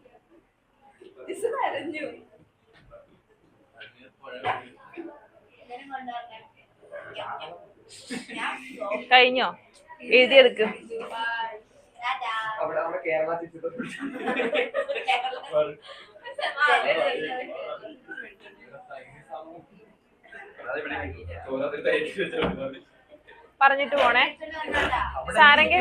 കഴിഞ്ഞോ? എഴുതിയെടുക്ക്. പറഞ്ഞിട്ട് പോണേ. സാരംഗ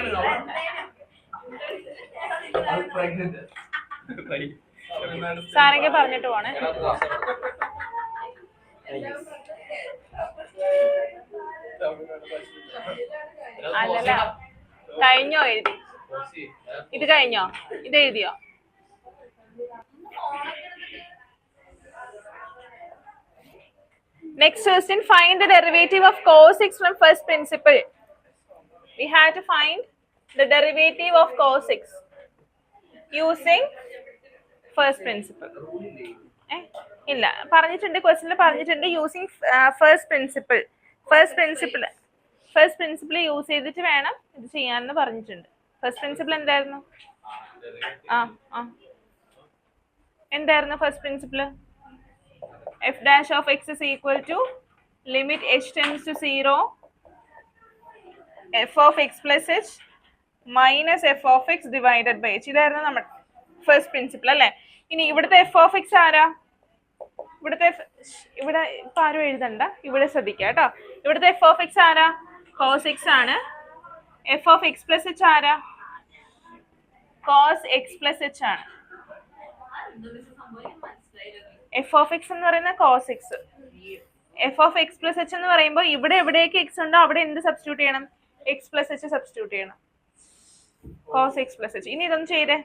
സാരംഗ പറഞ്ഞിട്ട് പോണേ. അല്ലല്ല, കഴിഞ്ഞോ എഴുതി? ഇത് കഴിഞ്ഞോ? ഇത് എഴുതിയോ? Next question, find the derivative of cos x from first principle. We have to find the derivative of cos x using first principle. ഇല്ല, പറഞ്ഞിട്ടുണ്ട്, ക്വസ്റ്റ്യനിൽ പറഞ്ഞിട്ടുണ്ട് using first principle. First principle use ചെയ്തിട്ട് വേണം ഇത് ചെയ്യാനെന്ന് പറഞ്ഞിട്ടുണ്ട്. ഫസ്റ്റ് പ്രിൻസിപ്പിൾ എന്തായിരുന്നു? എന്തായിരുന്നു first principle? f dash of x is equal to limit h tends to 0 f of x plus h minus f of x divided by h. ഇതായിരുന്നു നമ്മുടെ first principle അല്ലേ? ഇനി ഇവിടുത്തെ f of x ആരാ? ഇവിടെ ഇപ്പം ആരും എഴുതണ്ട, ഇവിടെ ശ്രദ്ധിക്കുക കേട്ടോ. ഇവിടുത്തെ f of x ആരാ? cos x ആണ്. f of x plus h ആരാ? cos x plus h ആണ്. f of x എന്ന് പറയുന്ന cos x. f of x plus h എന്ന് പറയുമ്പോൾ ഇവിടെ എവിടേക്ക് x ഉണ്ടോ അവിടെ എന്ത് സബ്സ്റ്റിറ്റ്യൂട്ട് ചെയ്യണം? x plus h സബ്സ്റ്റിറ്റ്യൂട്ട് ചെയ്യണം. cos x plus h. ഇനി ഇതൊന്ന് ചെയ്തേ.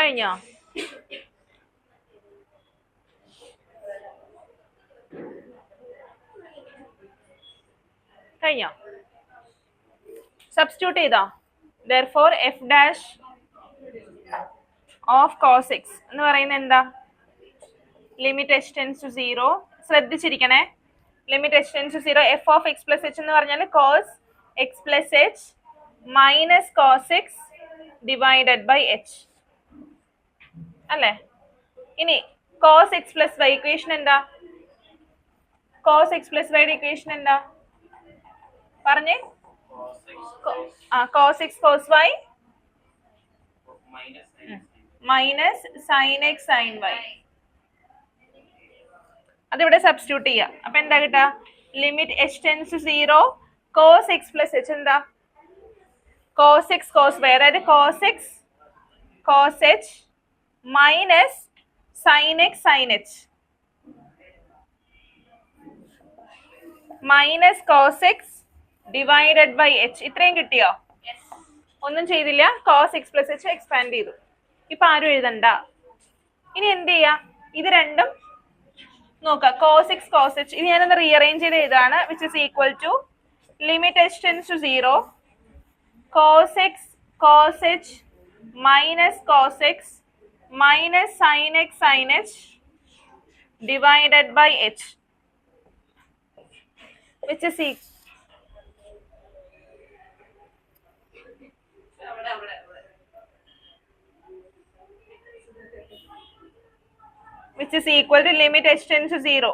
കഴിഞ്ഞോ? സബ്സ്റ്റിറ്റ്യൂട്ട് ചെയ്തോ? therefore f dash of cos x എന്ന് പറയുന്നത് എന്താ? Limit h tends to 0. ശ്രദ്ധിച്ചിരിക്കണേ, limit h tends to 0. f of x plus h എന്ന് പറഞ്ഞാൽ cos x plus h minus cos x divided by h അല്ലേ? ഇനി cos x plus y equation എന്താ? cos x plus y യുടെ equation എന്താ പറഞ്ഞേ? cos x cos y minus sin x sin y. അതിവിടെ substitute ചെയ്യാം. അപ്പൊ എന്താ കിട്ടാ? Limit h tends to 0 cos x plus h എന്താ? cos x cos y, അതായത് cos x cos h minus sin x sin h minus cos x divided by h. ഇത്രയും കിട്ടിയോ? ഒന്നും ചെയ്തില്ല. cos x plus h expand ചെയ്തു. ഇപ്പൊ ആരും എഴുതണ്ട. ഇനി എന്ത് ചെയ്യാ? ഇത് രണ്ടും നോക്കാം. cos x cos h ഇത് ഞാനൊന്ന് റീഅറേഞ്ച് ചെയ്ത് എഴുതാണ്. Which is equal to limit h tends to 0 cos x cos h minus cos x minus sin x sin h divided by h, which is equal to limit h tends to 0.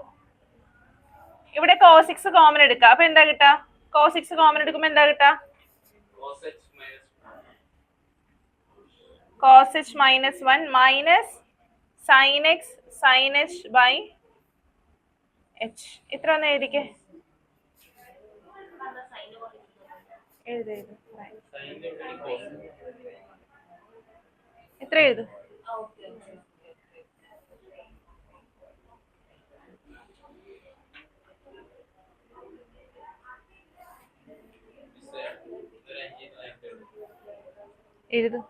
ഇവിടെ cos x common എടുക്കുക. അപ്പൊ എന്താ കിട്ടാ? cos x common എടുക്കുമ്പോ എന്താ കിട്ടാ? cos h minus 1 minus sin x sin h by h. ഇത്ര ഒന്ന് എഴുതിക്കേ. ഇത്ര എഴുതു. എഴുതു.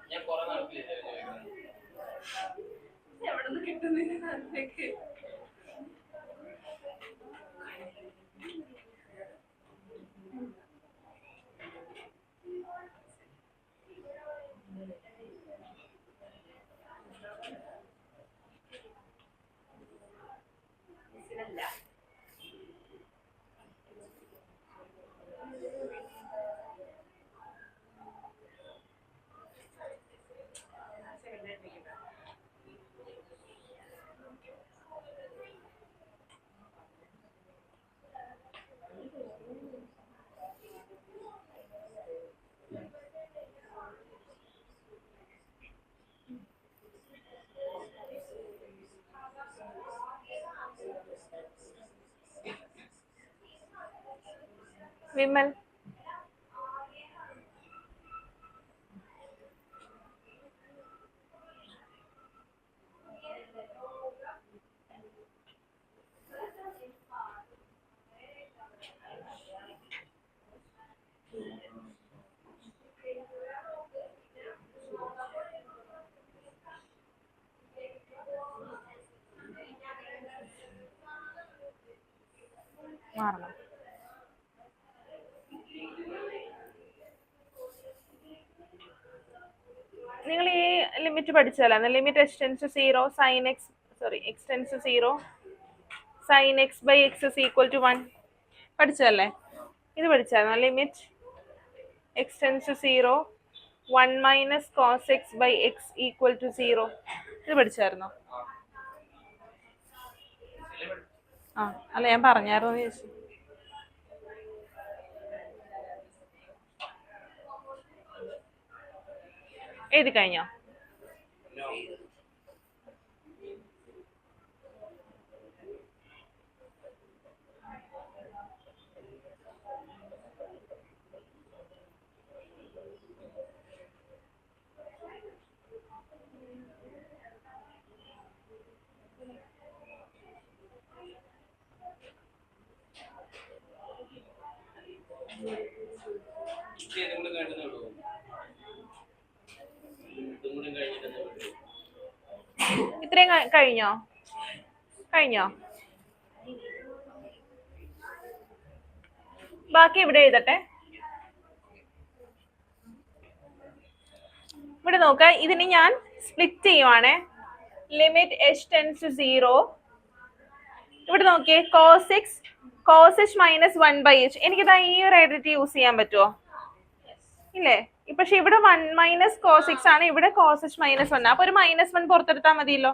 വിമൽ മാറണം. നിങ്ങൾ ഈ ലിമിറ്റ് പഠിച്ചല്ലോ, limit X tends 0 sine X X tends 0 sine X by X is equal to 1 പഠിച്ചതല്ലേ? ഇത് പഠിച്ചായിരുന്നോ? Limit X tends 0 1 minus cos X by X equal to 0 ഇത് പഠിച്ചായിരുന്നോ? ആ അല്ല, ഞാൻ പറഞ്ഞായിരുന്നു ചോദിച്ചു. എഴുതി കഴിഞ്ഞോ? ഇത്രയും കഴിഞ്ഞോ? ബാക്കി ഇവിടെ എഴുതട്ടെ. ഇവിടെ നോക്ക, ഇതിന് ഞാൻ സ്പ്ലിറ്റ് ചെയ്യുവാണേ. Limit H tends to 0. ഇവിടെ നോക്കിയേ, cos H minus 1 by H. എനിക്കിതാ ഈ ഒരു ഐഡന്റിറ്റി യൂസ് ചെയ്യാൻ പറ്റുമോ? ഇല്ലേ? പക്ഷെ ഇവിടെ 1 മൈനസ് കോസ് എക്സ് ആണ്, ഇവിടെ കോസ് എച്ച് മൈനസ് 1. അപ്പൊ ഒരു -1 പുറത്തെടുത്താൽ മതിയല്ലോ,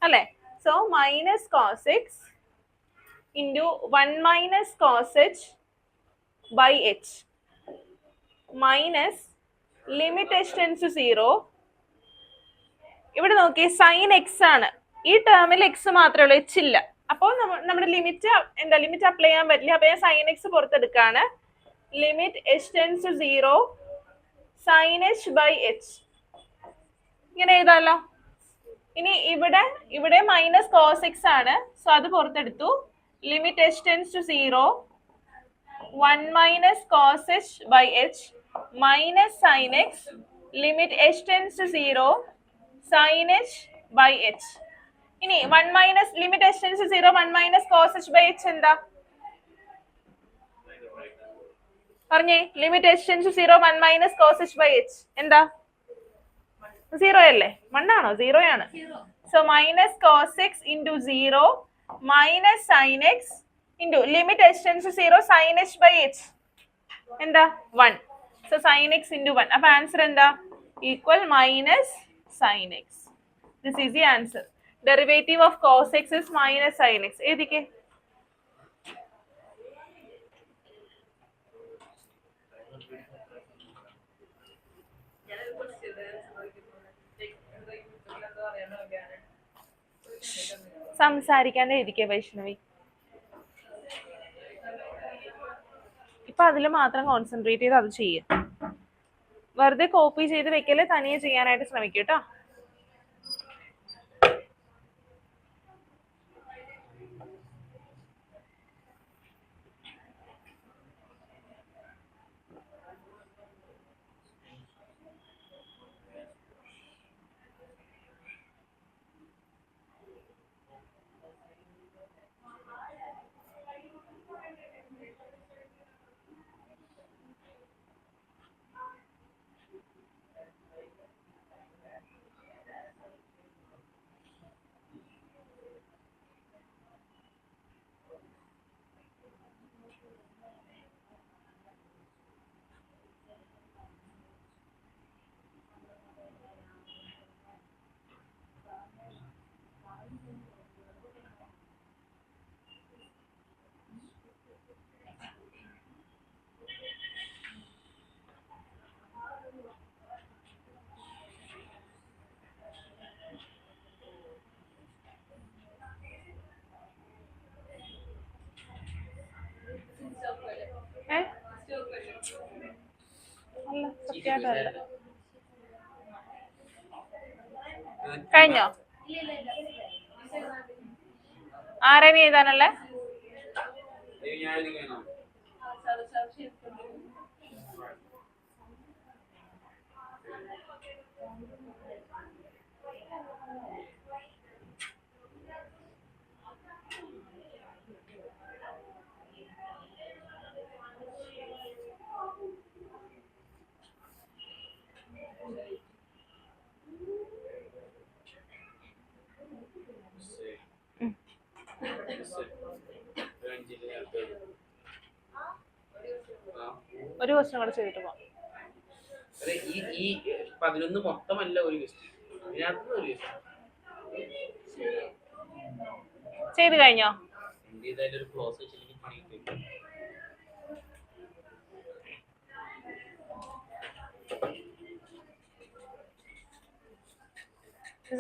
അല്ലെ? So minus cos X into 1 minus cos H by H minus limit H tends to 0. ഇവിടെ നോക്കി, സൈൻ എക്സ് ആണ്. ഈ ടേമിൽ എക്സ് മാത്രമേ ഉള്ളൂ, എച്ച് ഇല്ല. അപ്പോൾ നമ്മുടെ ലിമിറ്റ് ലിമിറ്റ് അപ്ലൈ ചെയ്യാൻ പറ്റില്ല. അപ്പൊ ഞാൻ സൈൻ എക്സ് പുറത്തെടുക്കാണ്. Limit H tends to 0 sine H by H ഇങ്ങനെ എഴുതാമല്ലോ. ഇനി ഇവിടെ മൈനസ് കോസ് എക്സ് ആണ്, സോ അത് പുറത്തെടുത്തു. Limit H tends to 0 1 minus cos H by H minus sine X limit H tends to 0 sine H by H. ഇനി 1 minus limit H tends to 0 1 minus cos H by H എന്താ പറഞ്ഞേ? Limit H tends to 0 1 minus cos H by H എന്താ? 0 അല്ലേ? 1 ആണോ? 0 ആണ്. So minus cos X into 0 minus sine X into limit H tends to 0 sine H by H എന്താ? 1. So sine X into 1. അപ്പൊ answer എന്താ? Equal minus sine X. This is the answer. Derivative of cos X is minus sine X. എഴുതിക്കേ. സംസാരിക്കാണ്ട് എഴുതിക്കേ വൈഷ്ണവി. ഇപ്പൊ അതിൽ മാത്രം concentrate ചെയ്ത് അത് ചെയ്യും. വെറുതെ കോപ്പി ചെയ്ത് വെക്കല്, തനിയെ ചെയ്യാനായിട്ട് ശ്രമിക്കൂ കേട്ടോ. കഴിഞ്ഞോ? ആരാണ് എഴുതാനല്ലേ? ഒരു ക്വസ്റ്റ്യൻ കൂടെ ചെയ്തിട്ട് പോവാം. ഈ 11 മൊത്തമല്ല ഒരു ചെയ്ത് കഴിഞ്ഞോ?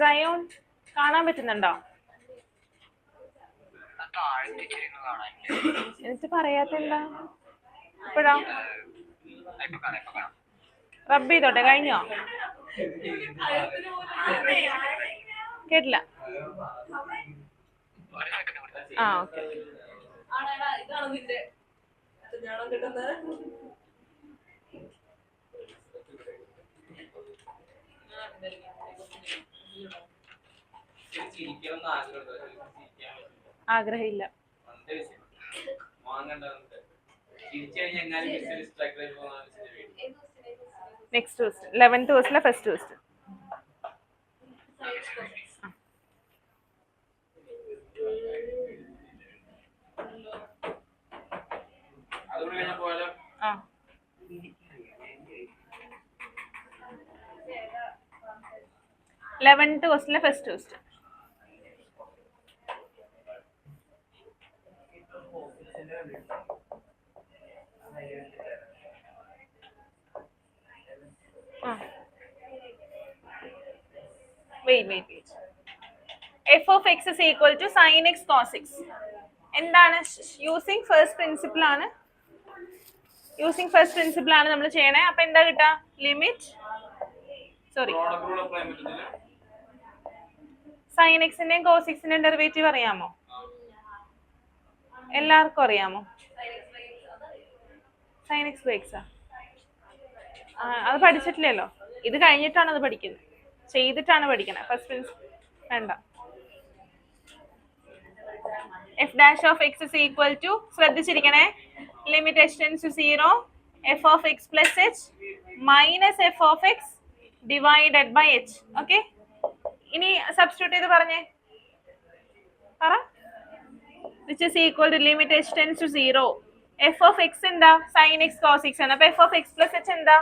സയോൺ കാണാൻ പറ്റുന്നുണ്ടോ? എന്നിട്ട് പറയാത്ത എന്താ? ഇപ്പഴോ റബ്ബ് ചെയ്തോട്ടെ. കഴിഞ്ഞോ? കേട്ടില്ല. ആ ഓക്കെ. ആഗ്രഹമില്ല. Next question 11th question first question. ആ 11th question first question. wait. f of x is equal to sin x cos x. എന്താണ്? യൂസിങ് ഫസ്റ്റ് പ്രിൻസിപ്പിൾ ആണ്. നമ്മൾ ചെയ്യണേ. അപ്പൊ എന്താ കിട്ടാ? ലിമിറ്റ് sin എക്സിന്റെയും cos എക്സിന്റെയും ഡെറിവേറ്റീവ് അറിയാമോ? എല്ലാവർക്കും അറിയാമോ? sin x by x അത് പഠിച്ചിട്ടില്ലല്ലോ. ഇത് കഴിഞ്ഞിട്ടാണ് അത് പഠിക്കുന്നത്. ചെയ്തിട്ടാണ് പഠിക്കുന്നത്. ഫസ്റ്റ് പ്രിൻസിപ്പിൾ വേണ്ട. f dash of x is equal to, ശ്രദ്ധിച്ചിരിക്കണേ, limit h tends to 0 f of x plus h minus f of x divided by h. Okay, ഇനി സബ്സ്റ്റിറ്റ്യൂട്ട് ചെയ്ത് പറഞ്ഞേ. പറ. which is equal to limit h tends to 0 f of x എന്താ? sin x cos x ആണ്. അപ്പൊ f of x plus h എന്താ?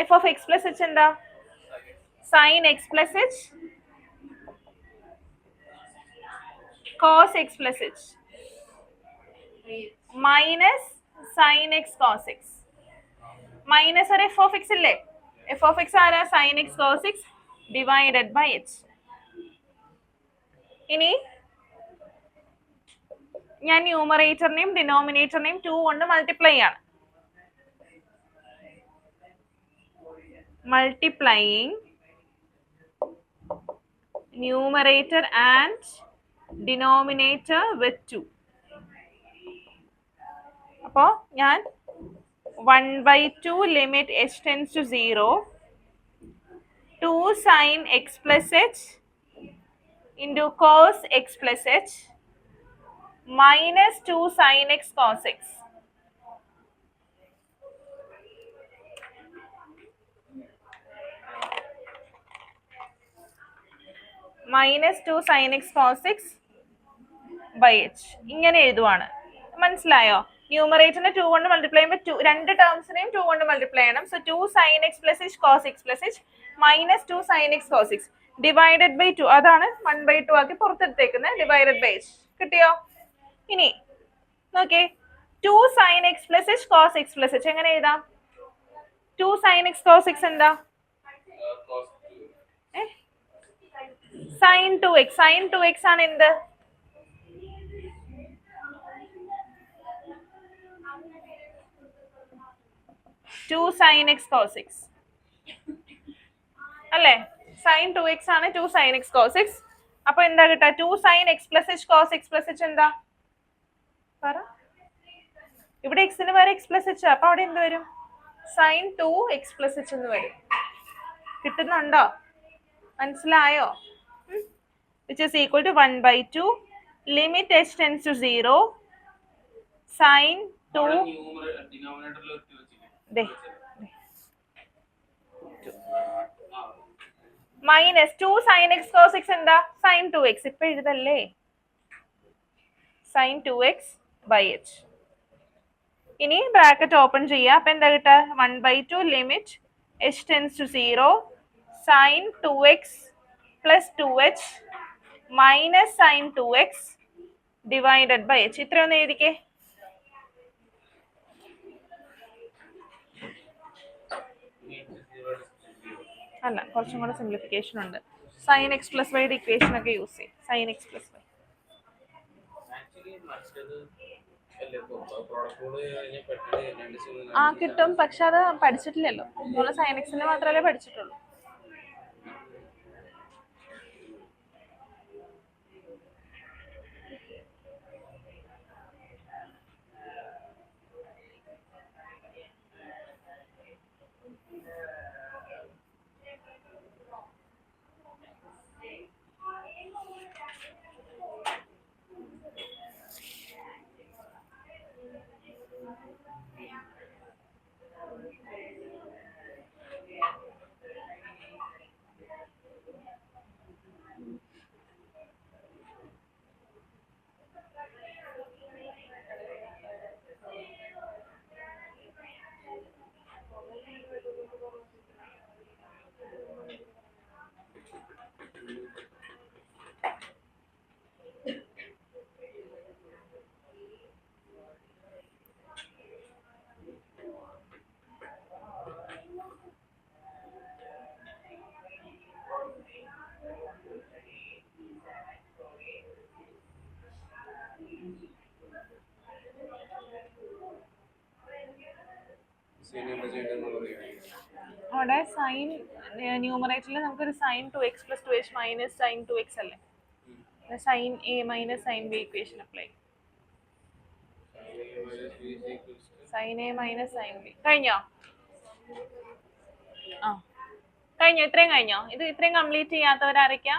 f of x plus h എന്താ? sin x plus h cos x plus h minus sin x cos x minus ഒരു f of x ഇല്ലേ? f of x ആരാ? sin x cos x divided by h. ഇനി ഞാൻ ന്യൂമറേറ്ററിനെയും ഡിനോമിനേറ്ററിനെയും 2 കൊണ്ട് multiply ആണ്. Multiplying numerator and denominator with 2. അപ്പോ ഞാൻ 1/2 limit h tends to 0 2 sin x plus h into cos x plus h minus 2 sin x cos x. minus 2 sin x cos x by h. ഇങ്ങനെ എഴുതുവാണ്. മനസ്സിലായോ? ന്യൂമറേറ്ററിനെ 2 കൊണ്ട് multiply ചെയ്യുമ്പോൾ രണ്ട് ടേംസിനെയും 2 കൊണ്ട് multiply ചെയ്യണം. So 2 sin x plus h cos x plus h minus 2 sin x cos x divided by 2. അതാണ് 1/2 ആക്കി പുറത്തെടുത്തേക്കുന്നത്. divided by h. കിട്ടിയോ? ഇനി നോക്കേ, 2 sin x plus h cos x plus h എങ്ങനെ എഴുതാം? 2 sin x cos x എന്താ? sin 2x. sin 2x ആണ് എന്ത്? 2 sin x cos x അല്ലേ? sin 2x ആണ് 2 sin x cos x. അപ്പൊ എന്താ കിട്ടുക? 2 sin x plus h cos x plus h എന്താ പറ? ഇവിടെ x ന് വരെ x plus h, അപ്പൊ അവിടെ എന്ത് വരും? sin 2x plus h എന്ന് വരും. കിട്ടുന്നുണ്ടോ? മനസ്സിലായോ? Which is equal to 1/2 limit h tends to 0 sin 2 minus 2 sin x cos x എന്താ? sin 2x. ഇപ്പൊ എഴുതല്ലേ? sin 2x by h. ഇനി ബ്രാക്കറ്റ് ഓപ്പൺ ചെയ്യുക. അപ്പൊ എന്താ കിട്ടുക? 1/2 limit h tends to 0 sin 2x plus 2h minus sin 2x divided by h. ഇത്രയൊന്ന് എഴുതിക്കേ. അല്ല, കുറച്ചും കൂടെ സിംപ്ലിഫിക്കേഷൻ ഉണ്ട്. sin x plus y equation ഒക്കെ യൂസ് ചെയ്യും. sin x plus y ആ കിട്ടും, പക്ഷെ അത് പഠിച്ചിട്ടില്ലല്ലോ. നമ്മൾ sin x ന് മാത്രമല്ലേ പഠിച്ചിട്ടുള്ളൂ. അവിടെ സൈൻ ന്യൂമറേറ്ററിൽ നമുക്കൊരു sin 2x plus 2h minus sin 2x അല്ലേ? sin a minus sin b equation apply. sin a minus sin b കഴിഞ്ഞോ? ആ കഴിഞ്ഞോ? ഇത്രയും കഴിഞ്ഞോ? ഇത് ഇത്രയും കംപ്ലീറ്റ് ചെയ്യാത്തവരാരൊക്കെയാ?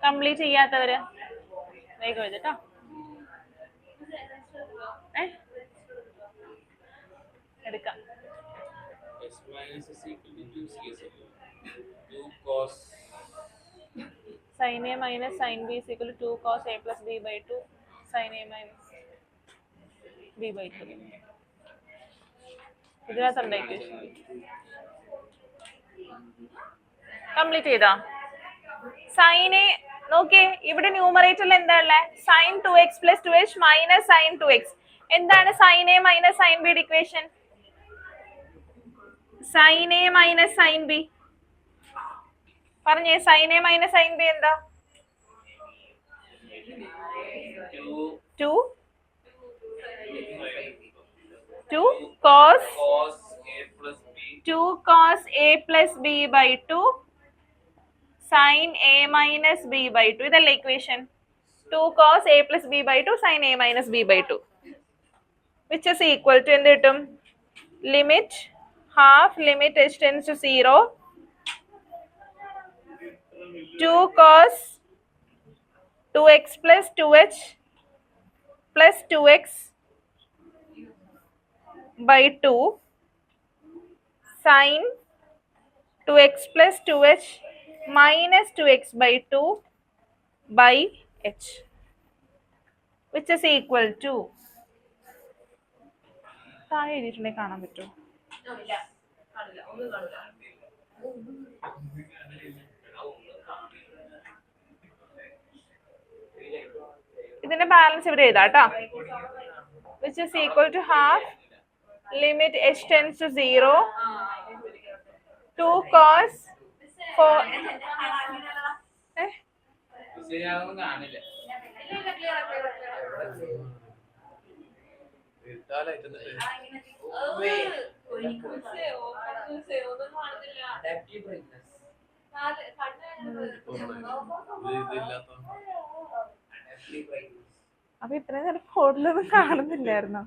കംപ്ലീറ്റ് ചെയ്യാത്തവര് വേഗം എഴുതട്ടോ. എടുക്കാം. sin a minus sin b is equal to 2 cos a plus b by 2 sin a minus b by 2. ഇതിനകത്തുണ്ട് ഇക്വേഷൻ. കംപ്ലീറ്റ് ചെയ്താ? sin a നോക്കിയേ, ഇവിടെ ന്യൂമറേറ്ററിൽ എന്താ ഉള്ളത്? sin 2x plus 2h minus sin 2x. എന്താണ് sin a minus sin b യുടെ equation? sin a minus sin b. പറഞ്ഞേ, sin a minus sin b എന്താ? 2 cos a plus b by 2 sin a minus b by 2. ഇതല്ലേ equation? 2 cos a plus b by 2 sin a minus b by 2 which is equal to എന്ത് കിട്ടും? Limit half limit h tends to 0 2 cos 2x plus 2h plus 2x by 2 sin 2x plus 2h minus 2x by 2 by h which is equal to താഴെ എഴുതിയിട്ടുണ്ടെങ്കിൽ കാണാൻ പറ്റുമോ? ഇതിന്റെ balance ഇവിടെ എഴുതാട്ടോ. which is equal to half limit h tends to 0 2 cos 4 കാണില്ല. അപ്പൊ ഇത്രയും നേരം ഫോണിലൊന്നും കാണുന്നില്ലായിരുന്നോ?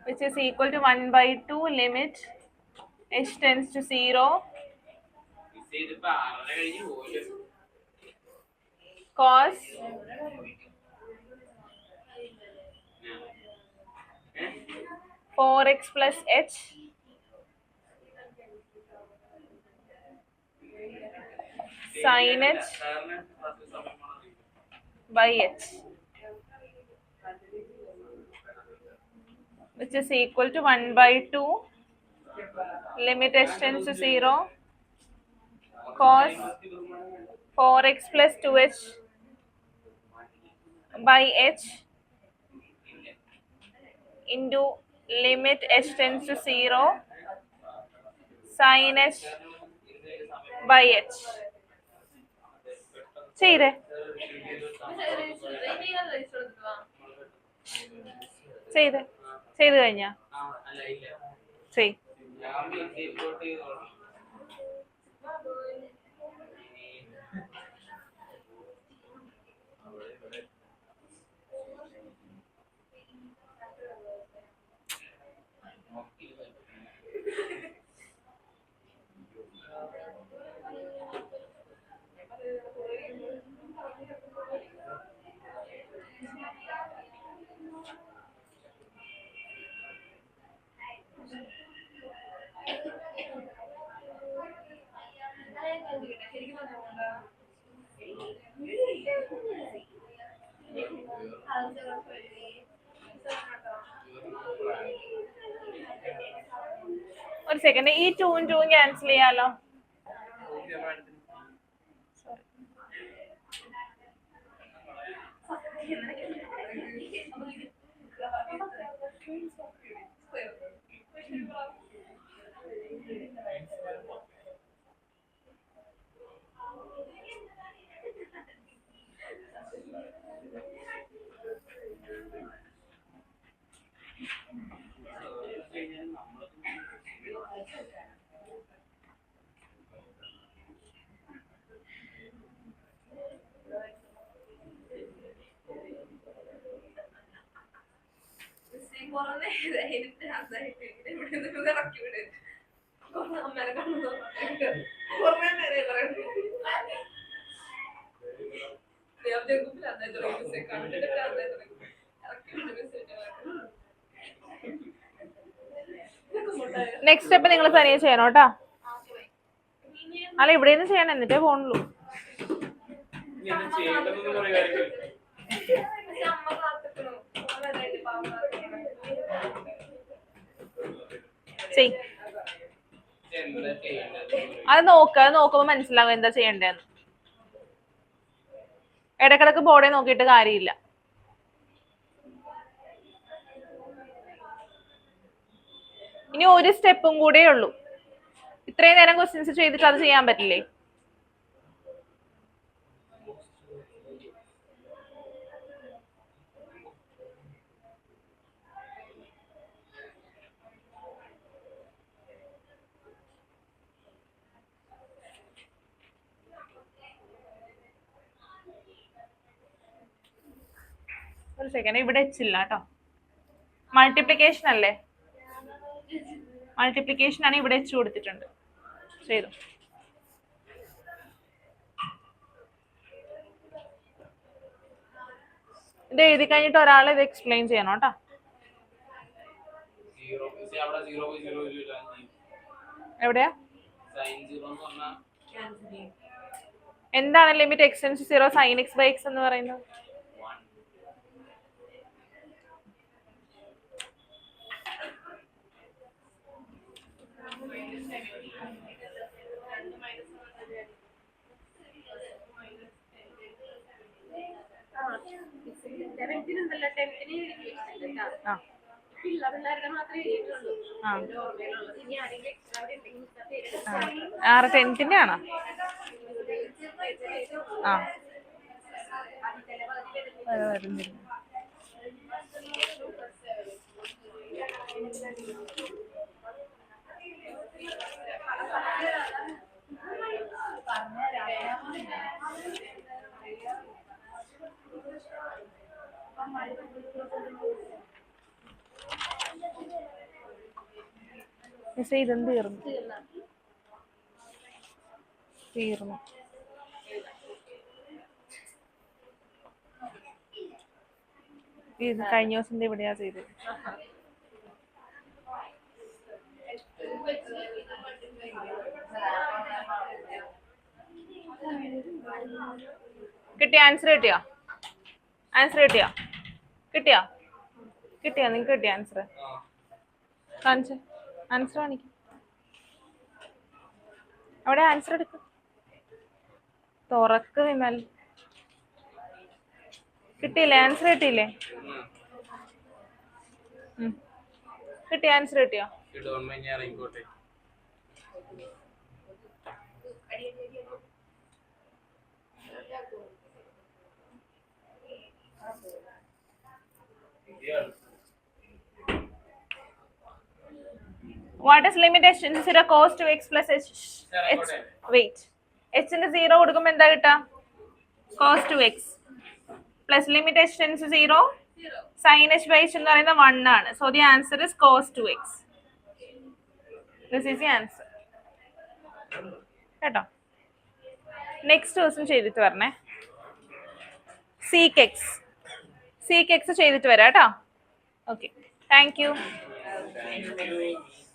Which is equal to 1/2 limit h tends to 0 cos 4x plus h sin h by h, which is equal to 1/2 limit h tends to 0 cos 4x plus 2h by h into limit h tends to 0 sin h by h. ചെയ്തേ ചെയ്ത് കഴിഞ്ഞാ ചെയ്. ഒരു second, ഈ 2 2 cancel ചെയ്യാലോ. Next step നിങ്ങൾ തനിയെ ചെയ്യണം കേട്ടോ. അല്ല, ഇവിടെ നിന്ന് ചെയ്യണം, എന്നിട്ടേ പോണുള്ളൂ. അത് നോക്കുമ്പോ മനസ്സിലാവും എന്താ ചെയ്യണ്ടേന്ന്. ഇടക്കിടക്ക് ബോർഡെ നോക്കിയിട്ട് കാര്യമില്ല. ഇനി ഒരു സ്റ്റെപ്പും കൂടെ ഉള്ളൂ. ഇത്രയും നേരം ക്വസ്റ്റ്യൻസ് ചെയ്തിട്ട് അത് ചെയ്യാൻ പറ്റില്ലേ? ഒരു സെക്കൻഡ്, ഇവിടെ വെച്ചില്ല കേട്ടോ. മൾട്ടിപ്ലിക്കേഷൻ അല്ലേ? മൾട്ടിപ്ലിക്കേഷൻ ആണ്, ഇവിടെ വെച്ച് കൊടുത്തിട്ടുണ്ട്. ചെയ്തു. ഇത് എഴുതി കഴിഞ്ഞിട്ട് ഒരാൾ ഇത് എക്സ്പ്ലെയിൻ ചെയ്യണം കേട്ടോ. എവിടെയാ? എന്താണ് limit x → 0 sin x by x എന്ന് പറയുന്നത്? ആ ആറ് 10th ആണോ? ആ വരുന്നില്ല. മിസ്സേ ഇതും തീർന്നു. ഇത് കഴിഞ്ഞ ദിവസം ഇവിടെയാ ചെയ്തത്. കിട്ടിയ ആൻസർ കിട്ടിയോ? ആൻസർ കിട്ടിയോ? കിട്ടിയോ? കിട്ടിയോ? നിങ്ങൾക്ക് കിട്ടിയ ആൻസർ കാണിച്ച് ആൻസർ കാണിക്കും. അവിടെ ആൻസർ എടുക്ക. തുറക്ക് വിമൽ. കിട്ടിയില്ലേ? ആൻസർ കിട്ടിയില്ലേ? കിട്ടിയ ആൻസർ കിട്ടിയോ? What is limit h into 0 cos 2x plus h? Wait. h into 0 കൊടുക്കുമ്പോൾ എന്താ കിട്ടാ? cos 2x plus limit h tends to 0 sin h by h എന്ന് പറയുന്നത് 1 ആണ്. So the answer is cos 2x. This is the answer. കേട്ടോ? Next ദിവസം ചെയ്തിട്ട് വരണേ. sec x ചെയ്തിട്ട് വരാം കേട്ടോ. Okay, thank you.